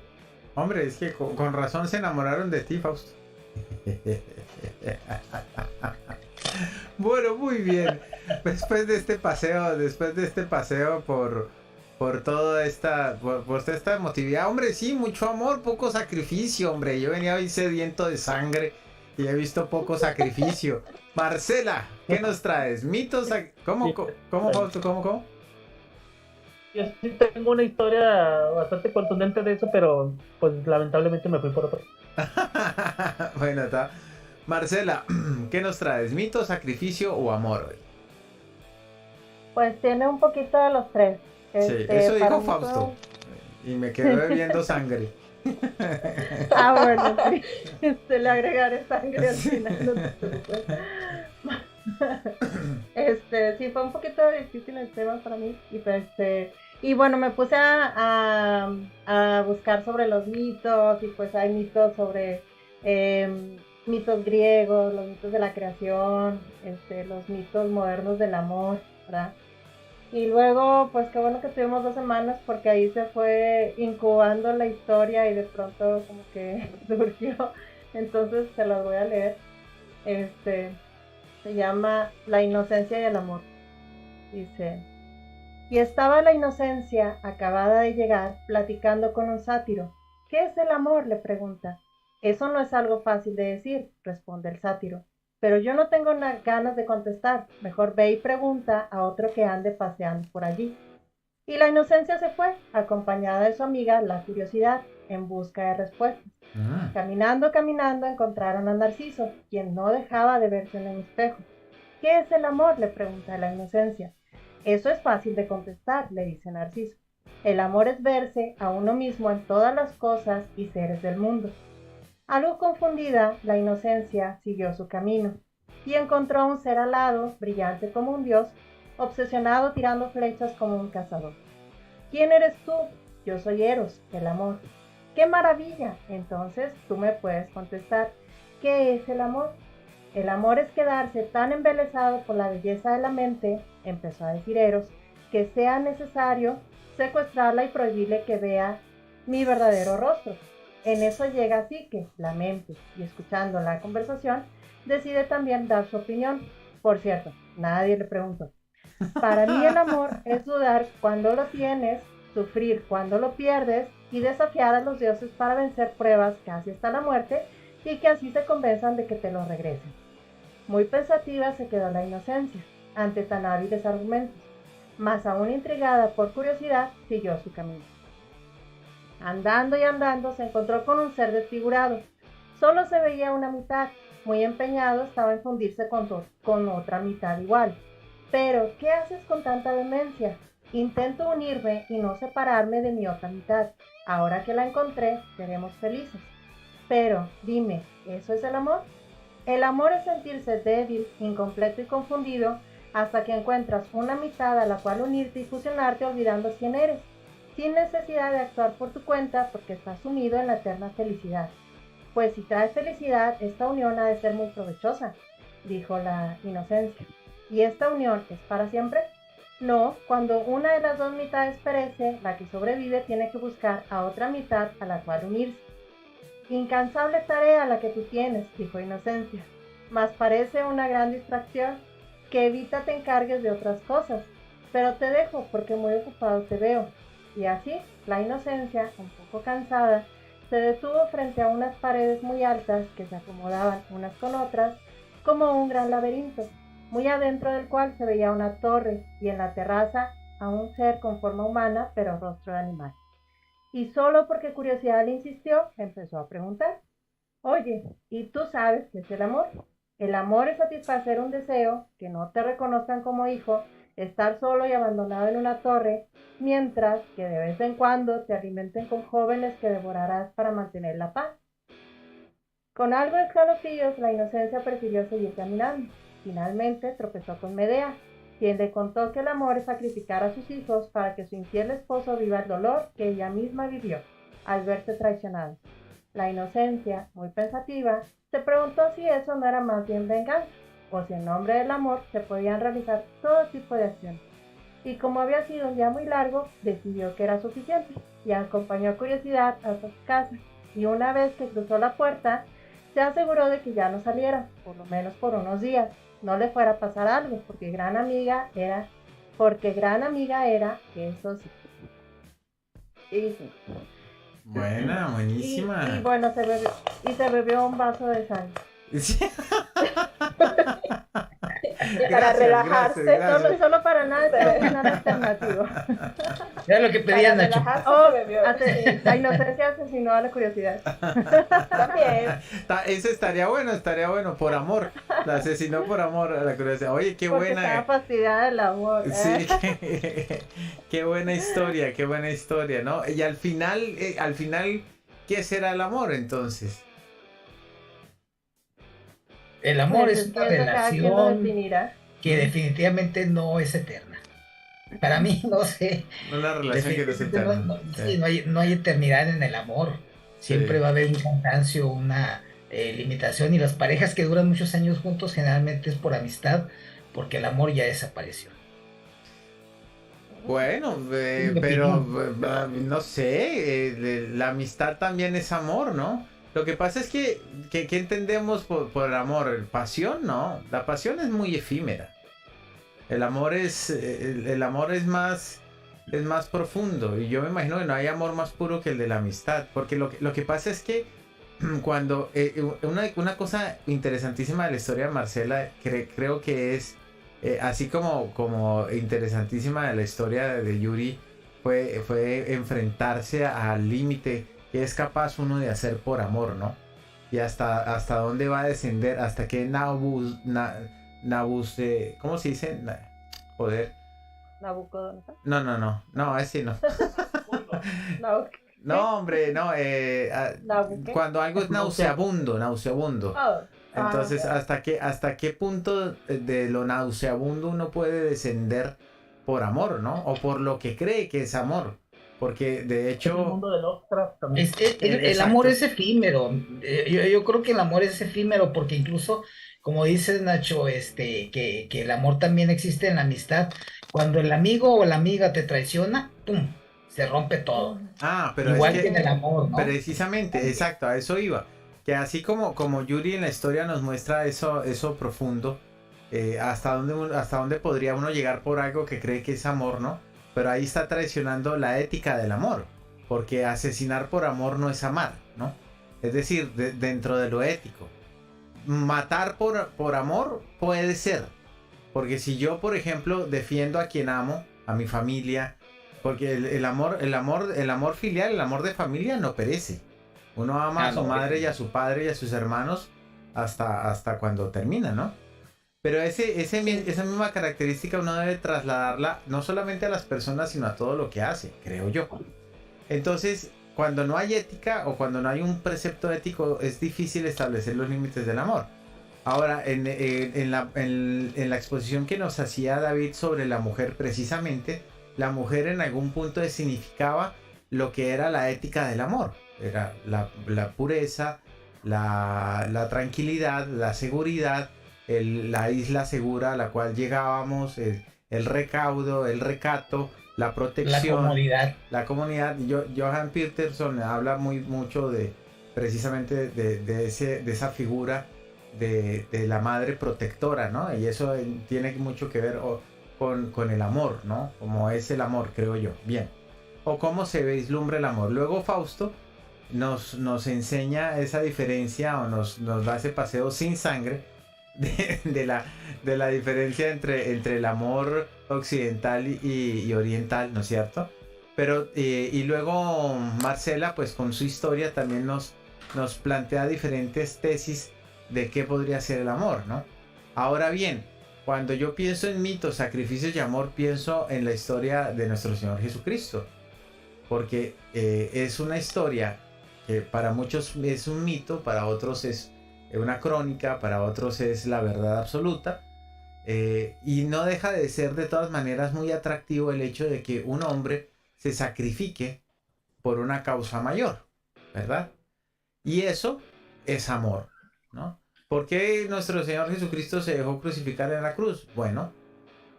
Hombre, es que con razón se enamoraron de ti, Fausto. Bueno, muy bien. Después de este paseo por toda esta emotividad, hombre, sí, mucho amor, poco sacrificio, hombre. Yo venía hoy sediento de sangre y he visto poco sacrificio. Marcela, ¿qué nos traes? Mitos, ¿cómo, Fausto? ¿Cómo? Yo sí tengo una historia bastante contundente de eso, pero pues lamentablemente me fui por otro. Bueno, está. Marcela, ¿qué nos traes? ¿Mito, sacrificio o amor hoy? Pues tiene un poquito de los tres. Sí, eso dijo Fausto. Y me quedé bebiendo sangre. Bueno, sí. Le agregaré sangre al final. No te preocupes. Sí, fue un poquito difícil el tema para mí. Y bueno, me puse a buscar sobre los mitos. Y pues hay mitos sobre mitos griegos, los mitos de la creación, los mitos modernos del amor, ¿verdad? Y luego, pues qué bueno que tuvimos 2 semanas porque ahí se fue incubando la historia y de pronto como que surgió. Entonces se las voy a leer. Se llama La inocencia y el amor. Dice: y estaba la inocencia, acabada de llegar, platicando con un sátiro. ¿Qué es el amor?, le pregunta. Eso no es algo fácil de decir, responde el sátiro. Pero yo no tengo ganas de contestar. Mejor ve y pregunta a otro que ande paseando por allí. Y la inocencia se fue, acompañada de su amiga, la curiosidad, en busca de respuestas. Caminando, encontraron a Narciso, quien no dejaba de verse en el espejo. ¿Qué es el amor?, le pregunta la inocencia. Eso es fácil de contestar, le dice Narciso. El amor es verse a uno mismo en todas las cosas y seres del mundo. Algo confundida, la inocencia siguió su camino y encontró a un ser alado, brillante como un dios, obsesionado tirando flechas como un cazador. ¿Quién eres tú? Yo soy Eros, el amor. ¡Qué maravilla! Entonces tú me puedes contestar. ¿Qué es el amor? El amor es quedarse tan embelesado por la belleza de la mente, empezó a decir Eros, que sea necesario secuestrarla y prohibirle que vea mi verdadero rostro. En eso llega Psique, la mente, y escuchando la conversación, decide también dar su opinión. Por cierto, nadie le preguntó. Para mí el amor es dudar cuando lo tienes, sufrir cuando lo pierdes y desafiar a los dioses para vencer pruebas casi hasta la muerte y que así se convenzan de que te lo regresen. Muy pensativa se quedó la inocencia ante tan hábiles argumentos. Mas aún intrigada por curiosidad, siguió su camino. Andando y andando, se encontró con un ser desfigurado. Solo se veía una mitad. Muy empeñado estaba en fundirse con otra mitad igual. Pero, ¿qué haces con tanta vehemencia? Intento unirme y no separarme de mi otra mitad. Ahora que la encontré, seremos felices. Pero, dime, ¿eso es el amor? El amor es sentirse débil, incompleto y confundido hasta que encuentras una mitad a la cual unirte y fusionarte olvidando quién eres, sin necesidad de actuar por tu cuenta porque estás sumido en la eterna felicidad. Pues si trae felicidad, esta unión ha de ser muy provechosa, dijo la inocencia. ¿Y esta unión es para siempre? No, cuando una de las dos mitades perece, la que sobrevive tiene que buscar a otra mitad a la cual unirse. Incansable tarea la que tú tienes, dijo Inocencia, mas parece una gran distracción, que evita te encargues de otras cosas, pero te dejo porque muy ocupado te veo. Y así, la Inocencia, un poco cansada, se detuvo frente a unas paredes muy altas que se acomodaban unas con otras, como un gran laberinto, muy adentro del cual se veía una torre y en la terraza a un ser con forma humana pero rostro de animal. Y solo porque curiosidad le insistió, empezó a preguntar: oye, ¿y tú sabes qué es el amor? El amor es satisfacer un deseo, que no te reconozcan como hijo, estar solo y abandonado en una torre, mientras que de vez en cuando te alimenten con jóvenes que devorarás para mantener la paz. Con algo de escalofríos, la Inocencia prefirió seguir caminando. Finalmente tropezó con Medea, quien le contó que el amor es sacrificar a sus hijos para que su infiel esposo viva el dolor que ella misma vivió al verse traicionado. La Inocencia, muy pensativa, se preguntó si eso no era más bien venganza, o si en nombre del amor se podían realizar todo tipo de acciones. Y como había sido un día muy largo, decidió que era suficiente, y acompañó a Curiosidad hasta su casa, y una vez que cruzó la puerta, se aseguró de que ya no saliera, por lo menos por unos días, no le fuera a pasar algo, porque gran amiga era, eso sí. Y sí. Buena, buenísima. Y bueno, se bebió un vaso de sangre. Sí. Para relajarse. gracias. Solo para nada, es nada alternativo. Era lo que pedía Para Nacho. relajarse se bebió. Sí. La Inocencia asesinó a la curiosidad. También. Eso estaría bueno, por amor. La asesinó por amor a la curiosidad. Oye, qué Porque buena. estaba fastidiada del amor. Sí, qué buena historia, ¿no? Y al final, ¿qué será el amor entonces? El amor Pues es una entiendo, cada quien lo relación definirá. que definitivamente no es eterna. Para mí, no sé. Una relación que no es eterna. Sí, no hay eternidad en el amor. Siempre Sí. va a haber un cansancio, una limitación. Y las parejas que duran muchos años juntos generalmente es por amistad, porque el amor ya desapareció. Bueno, pero no sé, la amistad también es amor, ¿no? Lo que pasa es que entendemos por amor, pasión, ¿no? La pasión es muy efímera. El amor es más profundo, y yo me imagino que no hay amor más puro que el de la amistad, porque lo que pasa es que cuando una cosa interesantísima de la historia de Marcela, creo que es así como interesantísima de la historia de Yuri, fue enfrentarse al límite que es capaz uno de hacer por amor, ¿no? Y hasta dónde va a descender, hasta que ¿cómo se dice? Joder. Nabucodonosor. No, ese no. No. No, hombre, no. ¿Nabuqué? Cuando algo es nauseabundo. Oh. Entonces, ¿hasta qué punto de lo nauseabundo uno puede descender por amor, ¿no? O por lo que cree que es amor. Porque de El hecho... mundo del Lovecraft también. El amor es efímero. Yo creo que el amor es efímero porque incluso, como dices Nacho, que el amor también existe en la amistad. Cuando el amigo o la amiga te traiciona, ¡pum!, se rompe todo. pero Igual es que en el amor, ¿no? Precisamente, exacto, a eso iba. Que así como Yuri en la historia nos muestra eso profundo, hasta dónde podría uno llegar por algo que cree que es amor, ¿no? Pero ahí está traicionando la ética del amor, porque asesinar por amor no es amar, ¿no? Es decir, dentro de lo ético. Matar por amor puede ser, porque si yo, por ejemplo, defiendo a quien amo, a mi familia, porque el amor filial, el amor de familia no perece. Uno ama a su madre y a su padre y a sus hermanos hasta cuando termina, ¿no? Pero esa misma característica uno debe trasladarla no solamente a las personas, sino a todo lo que hace, creo yo. Entonces, cuando no hay ética o cuando no hay un precepto ético, es difícil establecer los límites del amor. Ahora, en la exposición que nos hacía David sobre la mujer, precisamente, la mujer en algún punto significaba lo que era la ética del amor. Era la pureza, la tranquilidad, la seguridad, la isla segura a la cual llegábamos, el recaudo, el recato, la protección, la comunidad. Johan Peterson habla mucho precisamente de esa figura de la madre protectora, ¿no? Y eso tiene mucho que ver con el amor, ¿no? Como es el amor, creo yo. Bien. O cómo se vislumbra el amor. Luego Fausto nos enseña esa diferencia o nos da ese paseo sin sangre de la diferencia entre el amor occidental y oriental, ¿no es cierto? Pero y luego Marcela, pues con su historia también nos plantea diferentes tesis de qué podría ser el amor, ¿no? Ahora bien, cuando yo pienso en mitos, sacrificios y amor, pienso en la historia de nuestro Señor Jesucristo, porque es una historia que para muchos es un mito, para otros es una crónica, para otros es la verdad absoluta, y no deja de ser de todas maneras muy atractivo el hecho de que un hombre se sacrifique por una causa mayor, ¿verdad? Y eso es amor, ¿no? ¿Por qué nuestro Señor Jesucristo se dejó crucificar en la cruz? Bueno,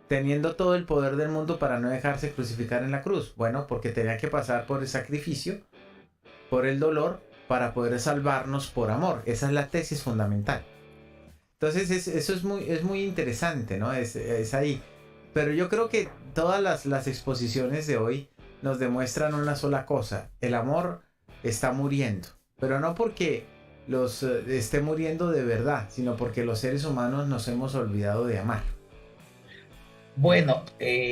teniendo todo el poder del mundo para no dejarse crucificar en la cruz. Bueno, porque tenía que pasar por el sacrificio, por el dolor, para poder salvarnos por amor. Esa es la tesis fundamental. Entonces eso es muy interesante, ¿no? Es ahí. Pero yo creo que todas las exposiciones de hoy nos demuestran una sola cosa. El amor está muriendo. Pero no porque esté muriendo de verdad, sino porque los seres humanos nos hemos olvidado de amar. Bueno,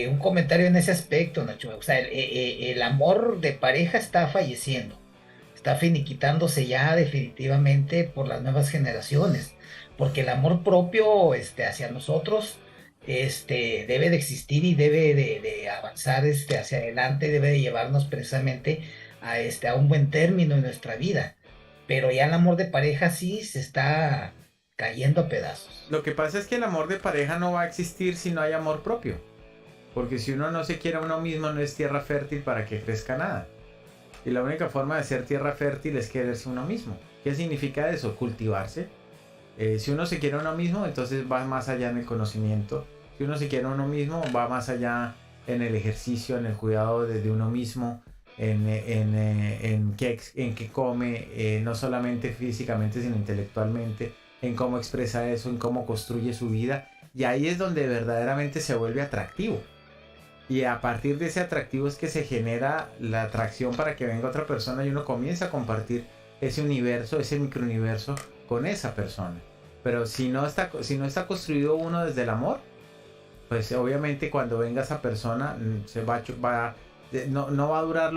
un comentario en ese aspecto, Nacho. O sea, el amor de pareja está falleciendo. Está finiquitándose ya definitivamente por las nuevas generaciones, porque el amor propio hacia nosotros debe de existir y debe de avanzar hacia adelante, debe de llevarnos precisamente a un buen término en nuestra vida, pero ya el amor de pareja sí se está cayendo a pedazos. Lo que pasa es que el amor de pareja no va a existir si no hay amor propio, porque si uno no se quiere a uno mismo no es tierra fértil para que crezca nada. Y la única forma de ser tierra fértil es quererse uno mismo. ¿Qué significa eso? Cultivarse. Si uno se quiere a uno mismo, entonces va más allá en el conocimiento. Si uno se quiere a uno mismo, va más allá en el ejercicio, en el cuidado de uno mismo, en qué come, no solamente físicamente, sino intelectualmente, en cómo expresa eso, en cómo construye su vida. Y ahí es donde verdaderamente se vuelve atractivo. Y a partir de ese atractivo es que se genera la atracción para que venga otra persona y uno comienza a compartir ese universo, ese microuniverso con esa persona. Pero si no está construido uno desde el amor, pues obviamente cuando venga esa persona no va a durar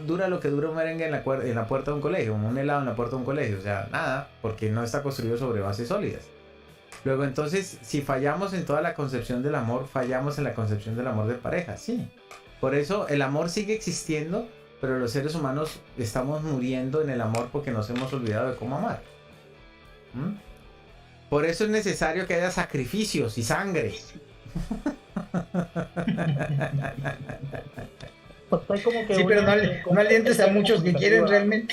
dura lo que dura un merengue en la puerta de un colegio, un helado en la puerta de un colegio, o sea, nada, porque no está construido sobre bases sólidas. Luego entonces, si fallamos en toda la concepción del amor, fallamos en la concepción del amor de pareja, sí. Por eso el amor sigue existiendo, pero los seres humanos estamos muriendo en el amor porque nos hemos olvidado de cómo amar. Por eso es necesario que haya sacrificios y sangre. Pues como que sí, pero no alientes a muchos que quieren realmente.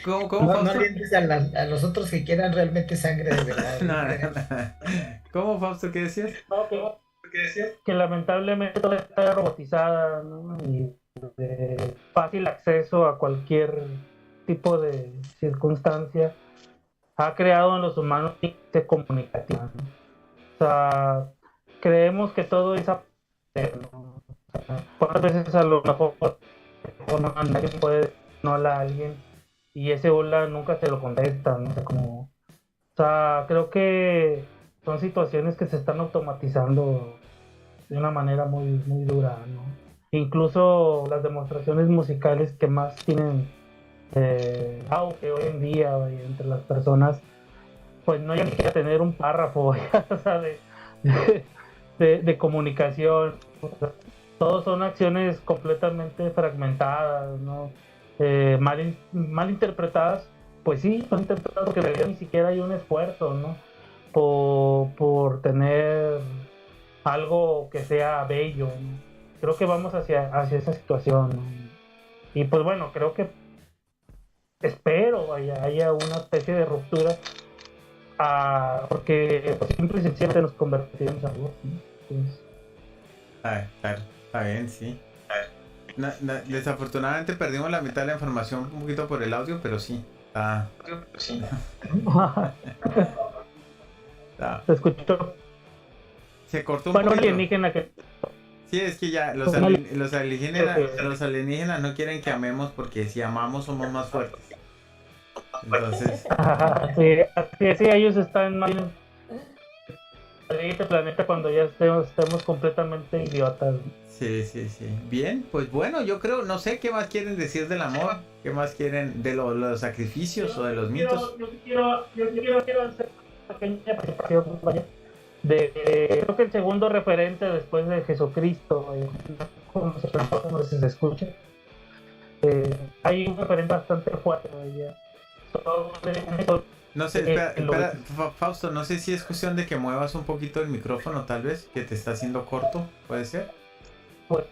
¿Cómo no alientes a los otros que quieran realmente sangre de verdad. No. ¿Cómo, Fausto? ¿Qué decías? Que lamentablemente todo está robotizada, ¿no? Y de fácil acceso a cualquier tipo de circunstancia ha creado en los humanos de comunicativa, ¿no? O sea, creemos que todo es ¿no? ¿Cuántas veces a lo mejor alguien puede no hablar a alguien y ese hola nunca se lo contesta? No sé cómo. O sea, creo que son situaciones que se están automatizando de una manera muy, muy dura, ¿no? Incluso las demostraciones musicales que más tienen auge hoy en día, vaya, entre las personas, pues no hay ni siquiera tener un párrafo, vaya, o sea, de comunicación. Todos son acciones completamente fragmentadas, ¿no? Mal interpretadas, pues sí, son interpretadas porque en realidad ni siquiera hay un esfuerzo, ¿no? Por tener algo que sea bello, ¿no? Creo que vamos hacia esa situación, ¿no? Y pues bueno, creo que espero haya una especie de ruptura, porque pues, simple y sencillamente nos convertimos en algo, ¿no? Entonces, Claro, está bien, sí. Desafortunadamente perdimos la mitad de la información un poquito por el audio, pero sí. se escuchó. Se cortó un Bueno, poquito. alienígena que Sí, es que ya los alienígenas no quieren que amemos porque si amamos somos más fuertes. Entonces, sí, ellos están más en este planeta cuando ya estemos completamente idiotas. sí. Bien, pues bueno, yo creo, no sé qué más quieren decir del amor, qué más quieren de los sacrificios o de los mitos. Yo quiero hacer una pequeña participación, vaya, creo que el segundo referente después de Jesucristo, no sé si se escucha, hay un referente bastante fuerte, vaya, No sé, espera, Fausto, no sé si es cuestión de que muevas un poquito el micrófono, tal vez, que te está haciendo corto, ¿puede ser? Pues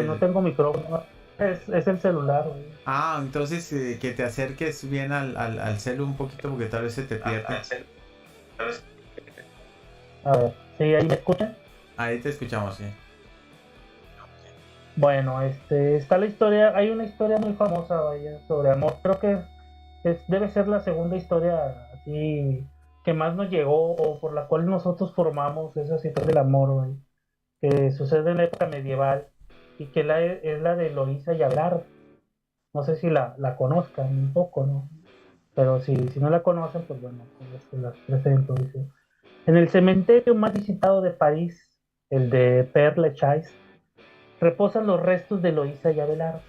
no tengo micrófono, es el celular, güey. Entonces que te acerques bien al celu un poquito porque tal vez se te pierde. A ver, ¿sí ahí me escuchan? Ahí te escuchamos, sí. Bueno, está la historia, hay una historia muy famosa, vaya, sobre amor. Creo que debe ser la segunda historia así que más nos llegó o por la cual nosotros formamos esa situación del amor, vaya, que sucede en la época medieval y que es la de Loísa y Abelardo. No sé si la conozcan un poco, ¿no? Pero si no la conocen, pues bueno, pues las presento. Dice. En el cementerio más visitado de París, el de Père Lachaise, reposan los restos de Loísa y Abelardo,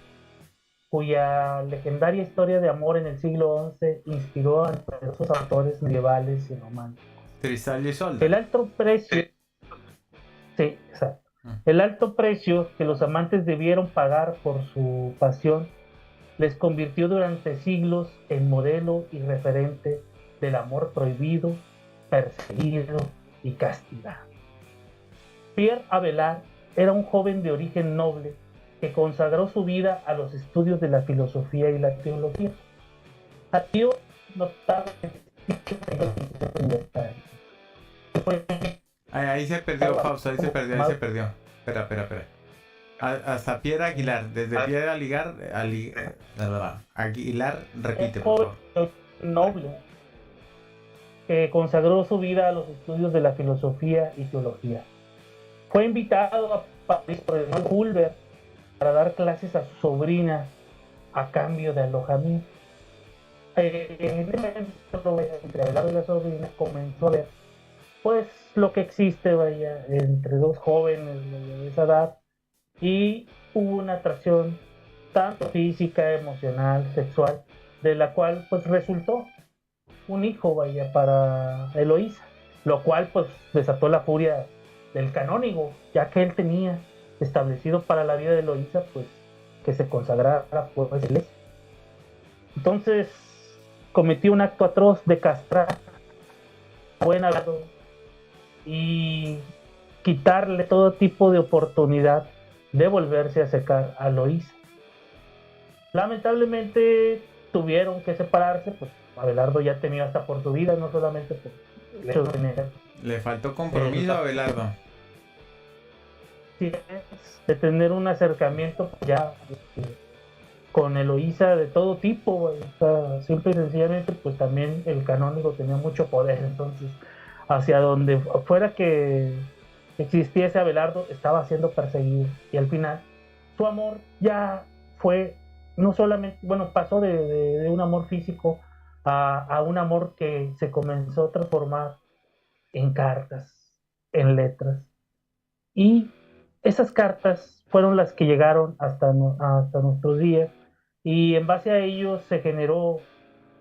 cuya legendaria historia de amor en el siglo XI inspiró a numerosos autores medievales y románticos. Cristal y Isolda. El alto precio, sí, exacto. El alto precio que los amantes debieron pagar por su pasión les convirtió durante siglos en modelo y referente del amor prohibido, perseguido y castigado. Pierre Abelard era un joven de origen noble que consagró su vida a los estudios de la filosofía y la teología. Adquirió notable Ahí se perdió, Fausto, ahí se perdió. Espera. Hasta Pierre Aguilar, desde Pierre Aguilar, repite, por favor. Noble que consagró su vida a los estudios de la filosofía y teología. Fue invitado a París por el hermano Hulbert para dar clases a su sobrina a cambio de alojamiento. Entre Abelardo y la sobrina comenzó a ver pues lo que existe, vaya, entre dos jóvenes de esa edad, y hubo una atracción tanto física, emocional, sexual, de la cual pues resultó un hijo, vaya, para Eloísa, lo cual pues desató la furia del canónigo, ya que él tenía establecido para la vida de Eloísa pues que se consagrara pues la iglesia. Entonces cometió un acto atroz de castrar a buen Abelardo y quitarle todo tipo de oportunidad de volverse a acercar a Eloísa. Lamentablemente tuvieron que separarse, pues Abelardo ya tenía hasta por su vida, no solamente por el hecho de tener. Le faltó compromiso a Abelardo. De tener un acercamiento ya con Eloísa de todo tipo, o sea, simple y sencillamente, pues también el canónigo tenía mucho poder, entonces hacia donde fuera que existiese Abelardo estaba siendo perseguido y al final su amor ya fue no solamente, bueno, pasó de un amor físico a un amor que se comenzó a transformar en cartas, en letras, Y esas cartas fueron las que llegaron hasta nuestros días, y en base a ello se generó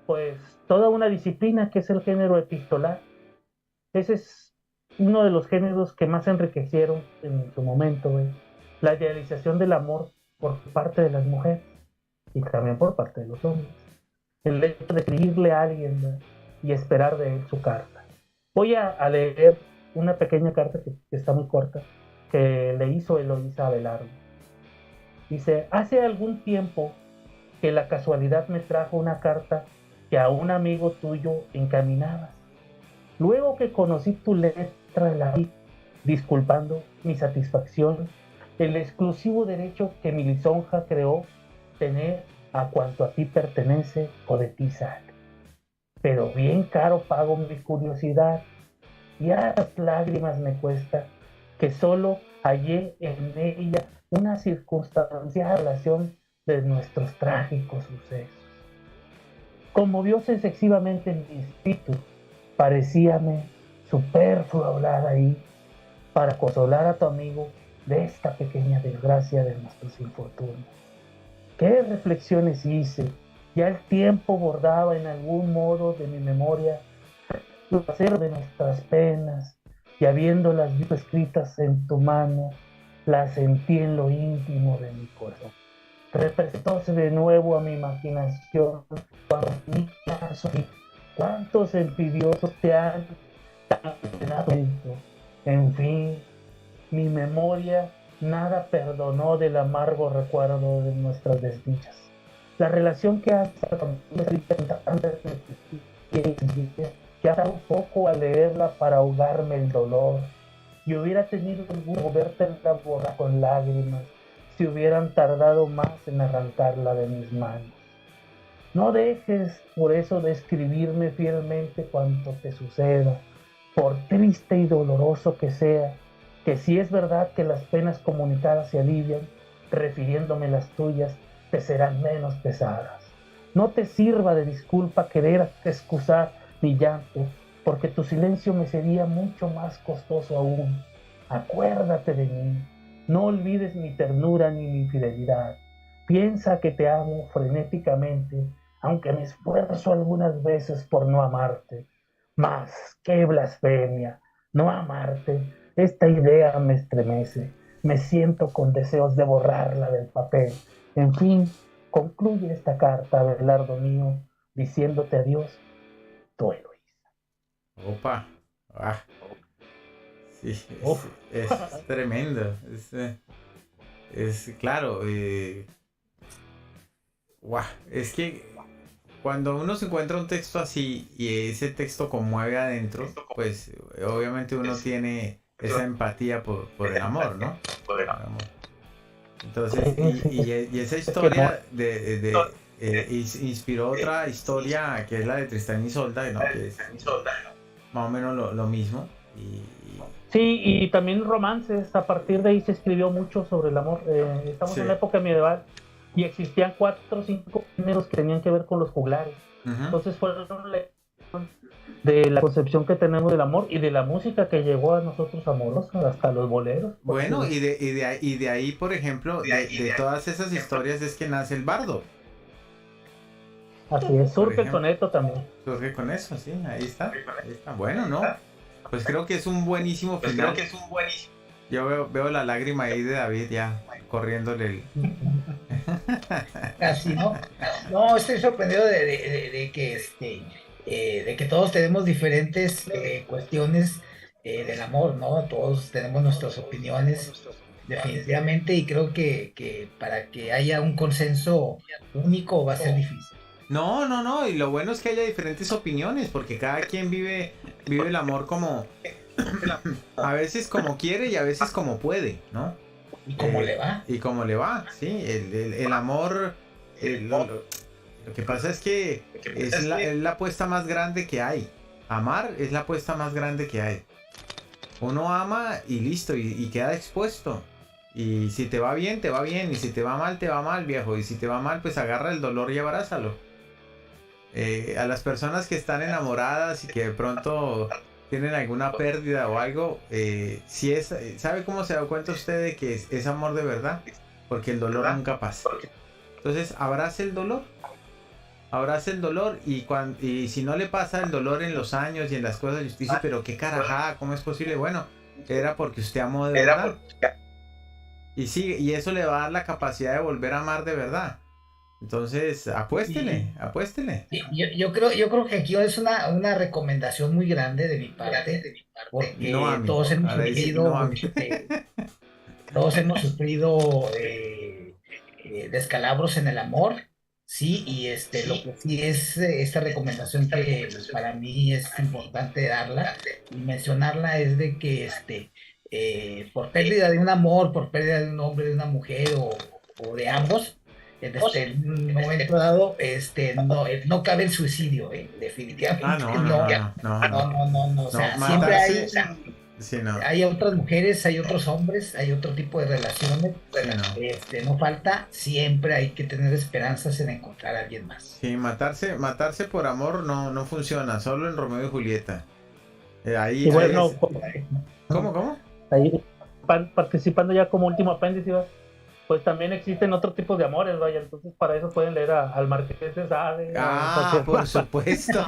pues toda una disciplina que es el género epistolar. Ese es uno de los géneros que más enriquecieron en su momento, güey. La idealización del amor por parte de las mujeres y también por parte de los hombres. El hecho de escribirle a alguien, güey, y esperar de él su carta. Voy a leer una pequeña carta que está muy corta, que le hizo Eloísa Abelardo. Dice: hace algún tiempo que la casualidad me trajo una carta que a un amigo tuyo encaminabas. Luego que conocí tu letra, la vi, disculpando mi satisfacción, el exclusivo derecho que mi lisonja creó tener a cuanto a ti pertenece o de ti sale. Pero bien caro pago mi curiosidad, y a las lágrimas me cuesta que solo hallé en ella una circunstancial relación de nuestros trágicos sucesos. Conmovióse excesivamente mi espíritu, parecíame superfluo hablar ahí para consolar a tu amigo de esta pequeña desgracia de nuestros infortunios. ¿Qué reflexiones hice? Ya el tiempo bordaba en algún modo de mi memoria el placer de nuestras penas, y habiéndolas visto escritas en tu mano, las sentí en lo íntimo de mi corazón. Representóse de nuevo a mi imaginación cuando mi caso, cuántos envidiosos te han dado. En fin, mi memoria nada perdonó del amargo recuerdo de nuestras desdichas. La relación que hasta que hasta un poco al leerla para ahogarme el dolor, y hubiera tenido el gusto de verte en la borra con lágrimas si hubieran tardado más en arrancarla de mis manos. No dejes por eso de escribirme fielmente cuanto te suceda, por triste y doloroso que sea, que si es verdad que las penas comunicadas se alivian, refiriéndome las tuyas, te serán menos pesadas. No te sirva de disculpa querer excusar mi llanto, porque tu silencio me sería mucho más costoso aún. Acuérdate de mí, no olvides mi ternura ni mi fidelidad. Piensa que te amo frenéticamente, aunque me esfuerzo algunas veces por no amarte. Mas, qué blasfemia, no amarte. Esta idea me estremece. Me siento con deseos de borrarla del papel. En fin, concluye esta carta, Abelardo mío, diciéndote adiós, tu Eloísa. Opa. Ah, sí, es tremendo. Es claro. Es que cuando uno se encuentra un texto así y ese texto conmueve adentro, pues obviamente uno tiene esa empatía por el amor, ¿no? Por el amor. Entonces, y esa historia inspiró otra historia que es la de Tristán y Isolda, ¿no? Que es más o menos lo mismo. Sí, y también romances. A partir de ahí se escribió mucho sobre el amor. Estamos en la época medieval y existían 4 o 5 géneros que tenían que ver con los juglares. Uh-huh. Entonces fueron de la concepción que tenemos del amor y de la música que llegó a nosotros amorosa, hasta los boleros. Bueno, y de ahí, por ejemplo, de todas esas historias es que nace el bardo. Así es, surge el soneto también. Surge con eso, sí, ahí está. Bueno, ¿no? Pues creo que es un buenísimo final. Yo veo la lágrima ahí de David ya corriéndole Así, ¿no? No, estoy sorprendido de que todos tenemos diferentes cuestiones del amor, ¿no? Todos tenemos nuestras opiniones, definitivamente, y creo que para que haya un consenso único va a ser difícil. No, y lo bueno es que haya diferentes opiniones, porque cada quien vive el amor como a veces como quiere y a veces como puede, ¿no? Y como le va. Y como le va, sí, el amor, lo que pasa es que es la apuesta más grande que hay. Amar es la apuesta más grande que hay. Uno ama y listo, y queda expuesto. Y si te va bien, te va bien, y si te va mal, viejo. Y si te va mal, pues agarra el dolor y abrázalo. A las personas que están enamoradas y que de pronto tienen alguna pérdida o algo, si es, ¿sabe cómo se da cuenta usted de que es amor de verdad? Porque el dolor nunca pasa. Entonces, abrace el dolor. Abrace el dolor y si no le pasa el dolor en los años y en las cosas, usted dice, pero qué carajada, ¿cómo es posible? Bueno, era porque usted amó de verdad. Y sí, y eso le va a dar la capacidad de volver a amar de verdad. Entonces, apuéstele. Yo creo que aquí es una recomendación muy grande de mi parte, porque No a mí. todos hemos Ahora dice, sufrido, no a mí. todos hemos sufrido descalabros en el amor, sí, y lo que sí es esta recomendación que para mí es importante darla y mencionarla es de que por pérdida de un amor, por pérdida de un hombre, de una mujer o de ambos, en un momento dado, no cabe el suicidio, definitivamente no, o sea, siempre hay, sí, no. hay otras mujeres, hay otros hombres, hay otro tipo de relaciones, Sí, no falta, siempre hay que tener esperanzas en encontrar a alguien más. Sí, matarse por amor no funciona, solo en Romeo y Julieta. Y bueno, ¿Cómo? ahí participando ya como último apéndice, pues también existen otros tipos de amores, vaya, entonces para eso pueden leer al Marqués de Sade. Por supuesto.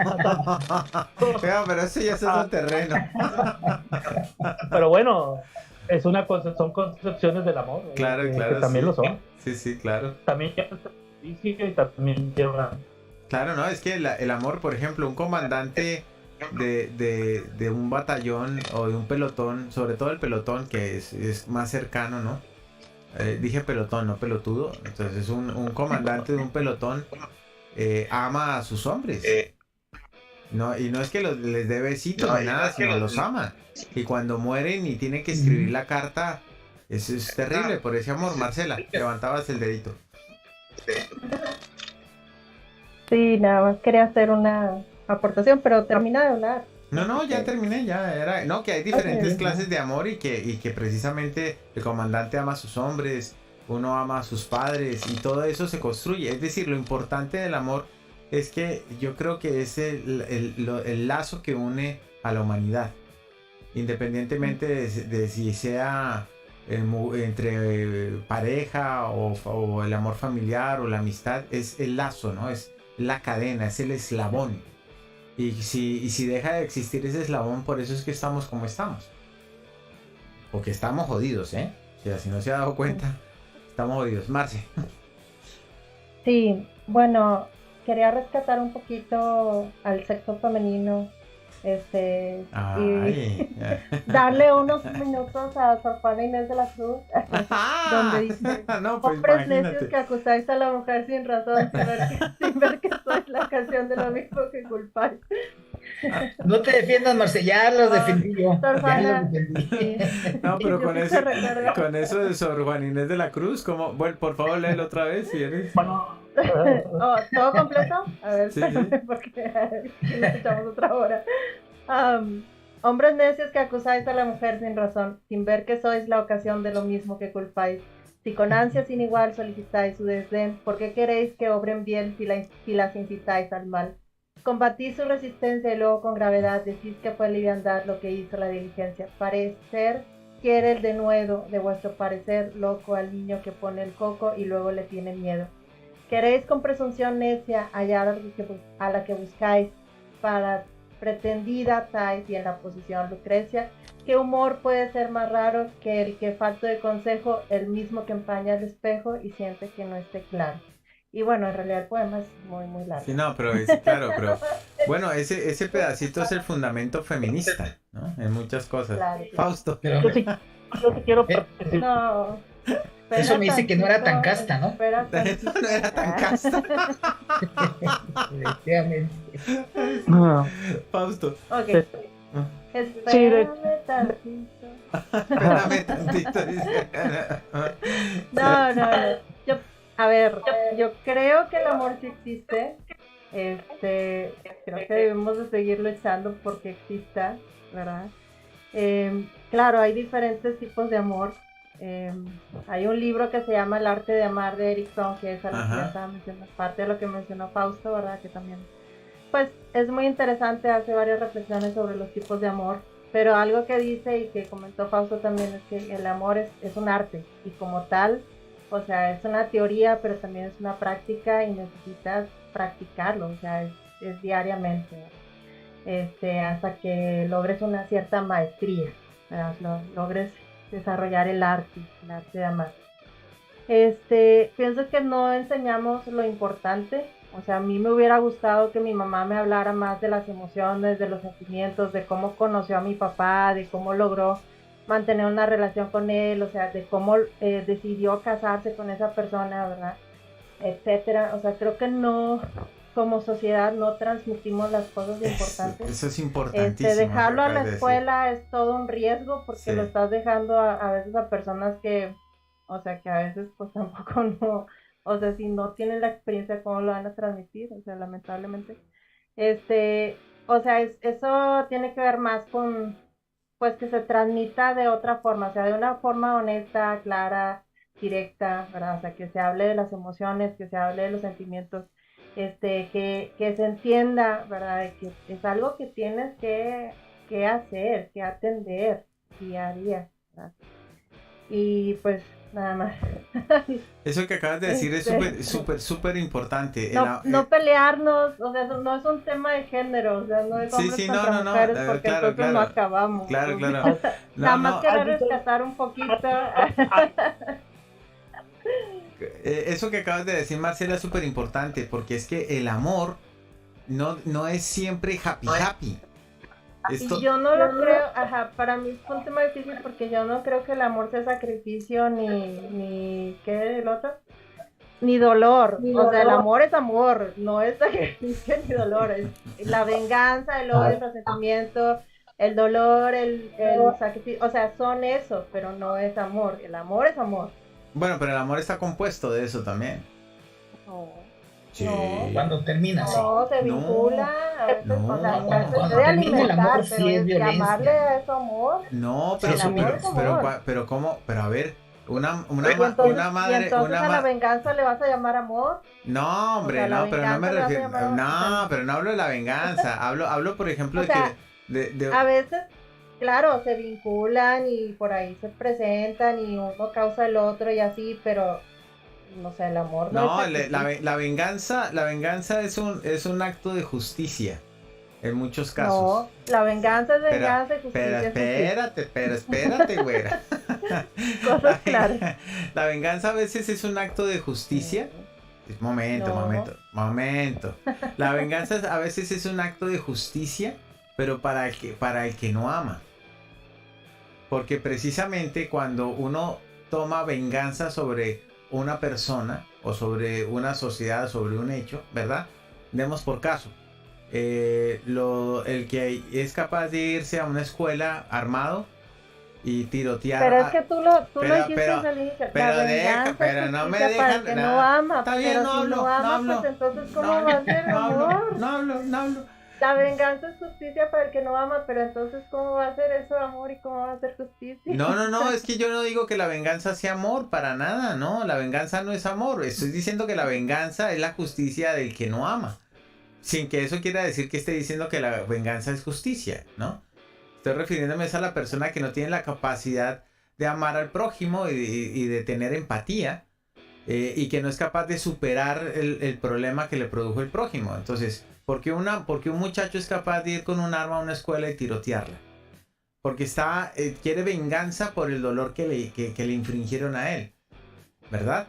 Pero eso ya es otro terreno. Pero bueno, son concepciones del amor. Claro, que también sí. lo son. Sí, claro. También llevan sacrificio y también llevan... Claro, no, es que el amor, por ejemplo, un comandante de un batallón o de un pelotón, sobre todo el pelotón que es más cercano, ¿no? Dije pelotón, no pelotudo. Entonces un comandante de un pelotón ama a sus hombres. No, y no es que les dé besitos ni nada, sino los ama. Y cuando mueren y tienen que escribir la carta, eso es terrible por ese amor. Marcela, levantabas el dedito. Sí, nada más quería hacer una aportación, pero termina de hablar. No, ya terminé, no, que hay diferentes clases de amor y que precisamente el comandante ama a sus hombres, uno ama a sus padres y todo eso se construye. Es decir, lo importante del amor es que yo creo que es el lazo que une a la humanidad, independientemente de si sea entre pareja o el amor familiar o la amistad, es el lazo, ¿no? Es la cadena, es el eslabón. Y si deja de existir ese eslabón, por eso es que estamos como estamos. Porque estamos jodidos, ¿eh? O sea, si no se ha dado cuenta, estamos jodidos. Marce. Sí, bueno, quería rescatar un poquito al sexo femenino, y darle unos minutos a Sor Juana Inés de la Cruz, donde dice, no, pues hombres imagínate. necios que acusáis a la mujer sin razón, sin ver que sois la canción de lo mismo que culpáis. No te defiendas, Marce, ya los defendí yo. Sor Juana, Ya los defendí. No, pero yo con sí eso, te recuerdo. con eso de Sor Juana Inés de la Cruz, ¿cómo? Bueno, por favor, léelo otra vez si eres. Bueno, ¿todo completo? A ver, Sí. porque nos echamos otra hora. Hombres necios que acusáis a la mujer sin razón, sin ver que sois la ocasión de lo mismo que culpáis. Si con ansia sin igual solicitáis su desdén, ¿por qué queréis que obren bien si las incitáis al mal? Combatís su resistencia y luego con gravedad decís que fue liviandad lo que hizo la diligencia. Parecer quiere el denuedo de vuestro parecer loco al niño que pone el coco y luego le tiene miedo. Queréis con presunción necia hallar a la que buscáis para pretendida Thais y en la posición Lucrecia. ¿Qué humor puede ser más raro que el que falto de consejo, el mismo que empaña el espejo y siente que no esté claro? Y bueno, en realidad el poema es muy, muy largo. Sí, no, pero claro, pero bueno, ese pedacito es el fundamento feminista, ¿no? En muchas cosas. Claro. Fausto. Pero yo sí quiero participar. No. Eso me dice que no era tan casta, ¿no? Espera tantito. No era tan casta. definitivamente. No. Fausto. Ok. Sí, Tantito. Espérame tantito. Dice. No. Yo creo que el amor sí existe. Creo que debemos de seguir luchando porque exista, ¿verdad? Claro, hay diferentes tipos de amor. Hay un libro que se llama El arte de amar de Eric Fromm, que es algo que ya estaba mencionando, parte de lo que mencionó Fausto, ¿verdad? Que también pues es muy interesante, hace varias reflexiones sobre los tipos de amor, pero algo que dice y que comentó Fausto también es que el amor es un arte y como tal, o sea, es una teoría, pero también es una práctica y necesitas practicarlo, o sea, es diariamente, hasta que logres una cierta maestría, ¿verdad? Logres desarrollar el arte de amar. Pienso que no enseñamos lo importante. O sea, a mí me hubiera gustado que mi mamá me hablara más de las emociones, de los sentimientos, de cómo conoció a mi papá, de cómo logró mantener una relación con él, o sea, de cómo decidió casarse con esa persona, ¿verdad? Etcétera. O sea, creo que no, como sociedad, no transmitimos las cosas importantes. Eso es importantísimo. Dejarlo a la escuela es todo un riesgo porque lo estás dejando a veces a personas que, o sea, que a veces pues tampoco no... O sea, si no tienen la experiencia, ¿cómo lo van a transmitir? O sea, lamentablemente. O sea, eso tiene que ver más con, pues, que se transmita de otra forma, o sea, de una forma honesta, clara, directa, ¿verdad? O sea, que se hable de las emociones, que se hable de los sentimientos, que se entienda, ¿verdad? De que es algo que tienes que hacer, que atender día a día, ¿verdad? Y pues nada más. Eso que acabas de decir es súper importante. No pelearnos, o sea, no es un tema de género, o sea, no es hombres contra mujeres, porque claro, entonces no acabamos. Claro. Nada más querer rescatar un poquito. Eso que acabas de decir, Marcela, es súper importante, porque es que el amor no es siempre happy. Y yo no lo creo, para mí es un tema difícil porque yo no creo que el amor sea sacrificio ni ¿qué el otro? Ni dolor. O sea, el amor es amor, no es sacrificio ni dolor. Es la venganza, el odio, el resentimiento, el dolor, el sacrificio. O sea, son eso, pero no es amor. El amor es amor. Bueno, pero el amor está compuesto de eso también. No. Sí. No, cuando termina, sí. No, se vincula. No. O sea, Cuando debe termina el amor, alimentar, sí pero es violencia. llamarle a eso amor. No, pero El amor es amor. pero cómo, pero a ver, una Y entonces a la venganza le vas a llamar amor. No, hombre, O sea, no, pero no me refiero, no, pero no hablo de la venganza, hablo por ejemplo o sea, a veces, claro, se vinculan y por ahí se presentan y uno causa el otro y así, pero no sé, el amor no, la venganza es un acto de justicia en muchos casos. No, la venganza es venganza y justicia pero espérate, güera. Cosas claras. La venganza a veces es un acto de justicia. Momento. La venganza a veces es un acto de justicia, pero para el que no ama. Porque precisamente cuando uno toma venganza sobre una persona o sobre una sociedad, sobre un hecho, ¿verdad? Demos por caso. El que es capaz de irse a una escuela armado y tirotear. Pero es que tú lo dijiste al inicio. Pero no me dejan. Que no ama, está bien, pero no si hablo, no ama, pues entonces ¿cómo va a ser amor? No hablo. La venganza es justicia para el que no ama, pero entonces ¿cómo va a ser eso amor y cómo va a ser justicia? No, es que yo no digo que la venganza sea amor, para nada, no, la venganza no es amor, estoy diciendo que la venganza es la justicia del que no ama, sin que eso quiera decir que esté diciendo que la venganza es justicia, ¿no? Estoy refiriéndome a la persona que no tiene la capacidad de amar al prójimo y de tener empatía, y que no es capaz de superar el problema que le produjo el prójimo. Entonces, ¿por qué un muchacho es capaz de ir con un arma a una escuela y tirotearla? Porque quiere venganza por el dolor que le infringieron a él, ¿verdad?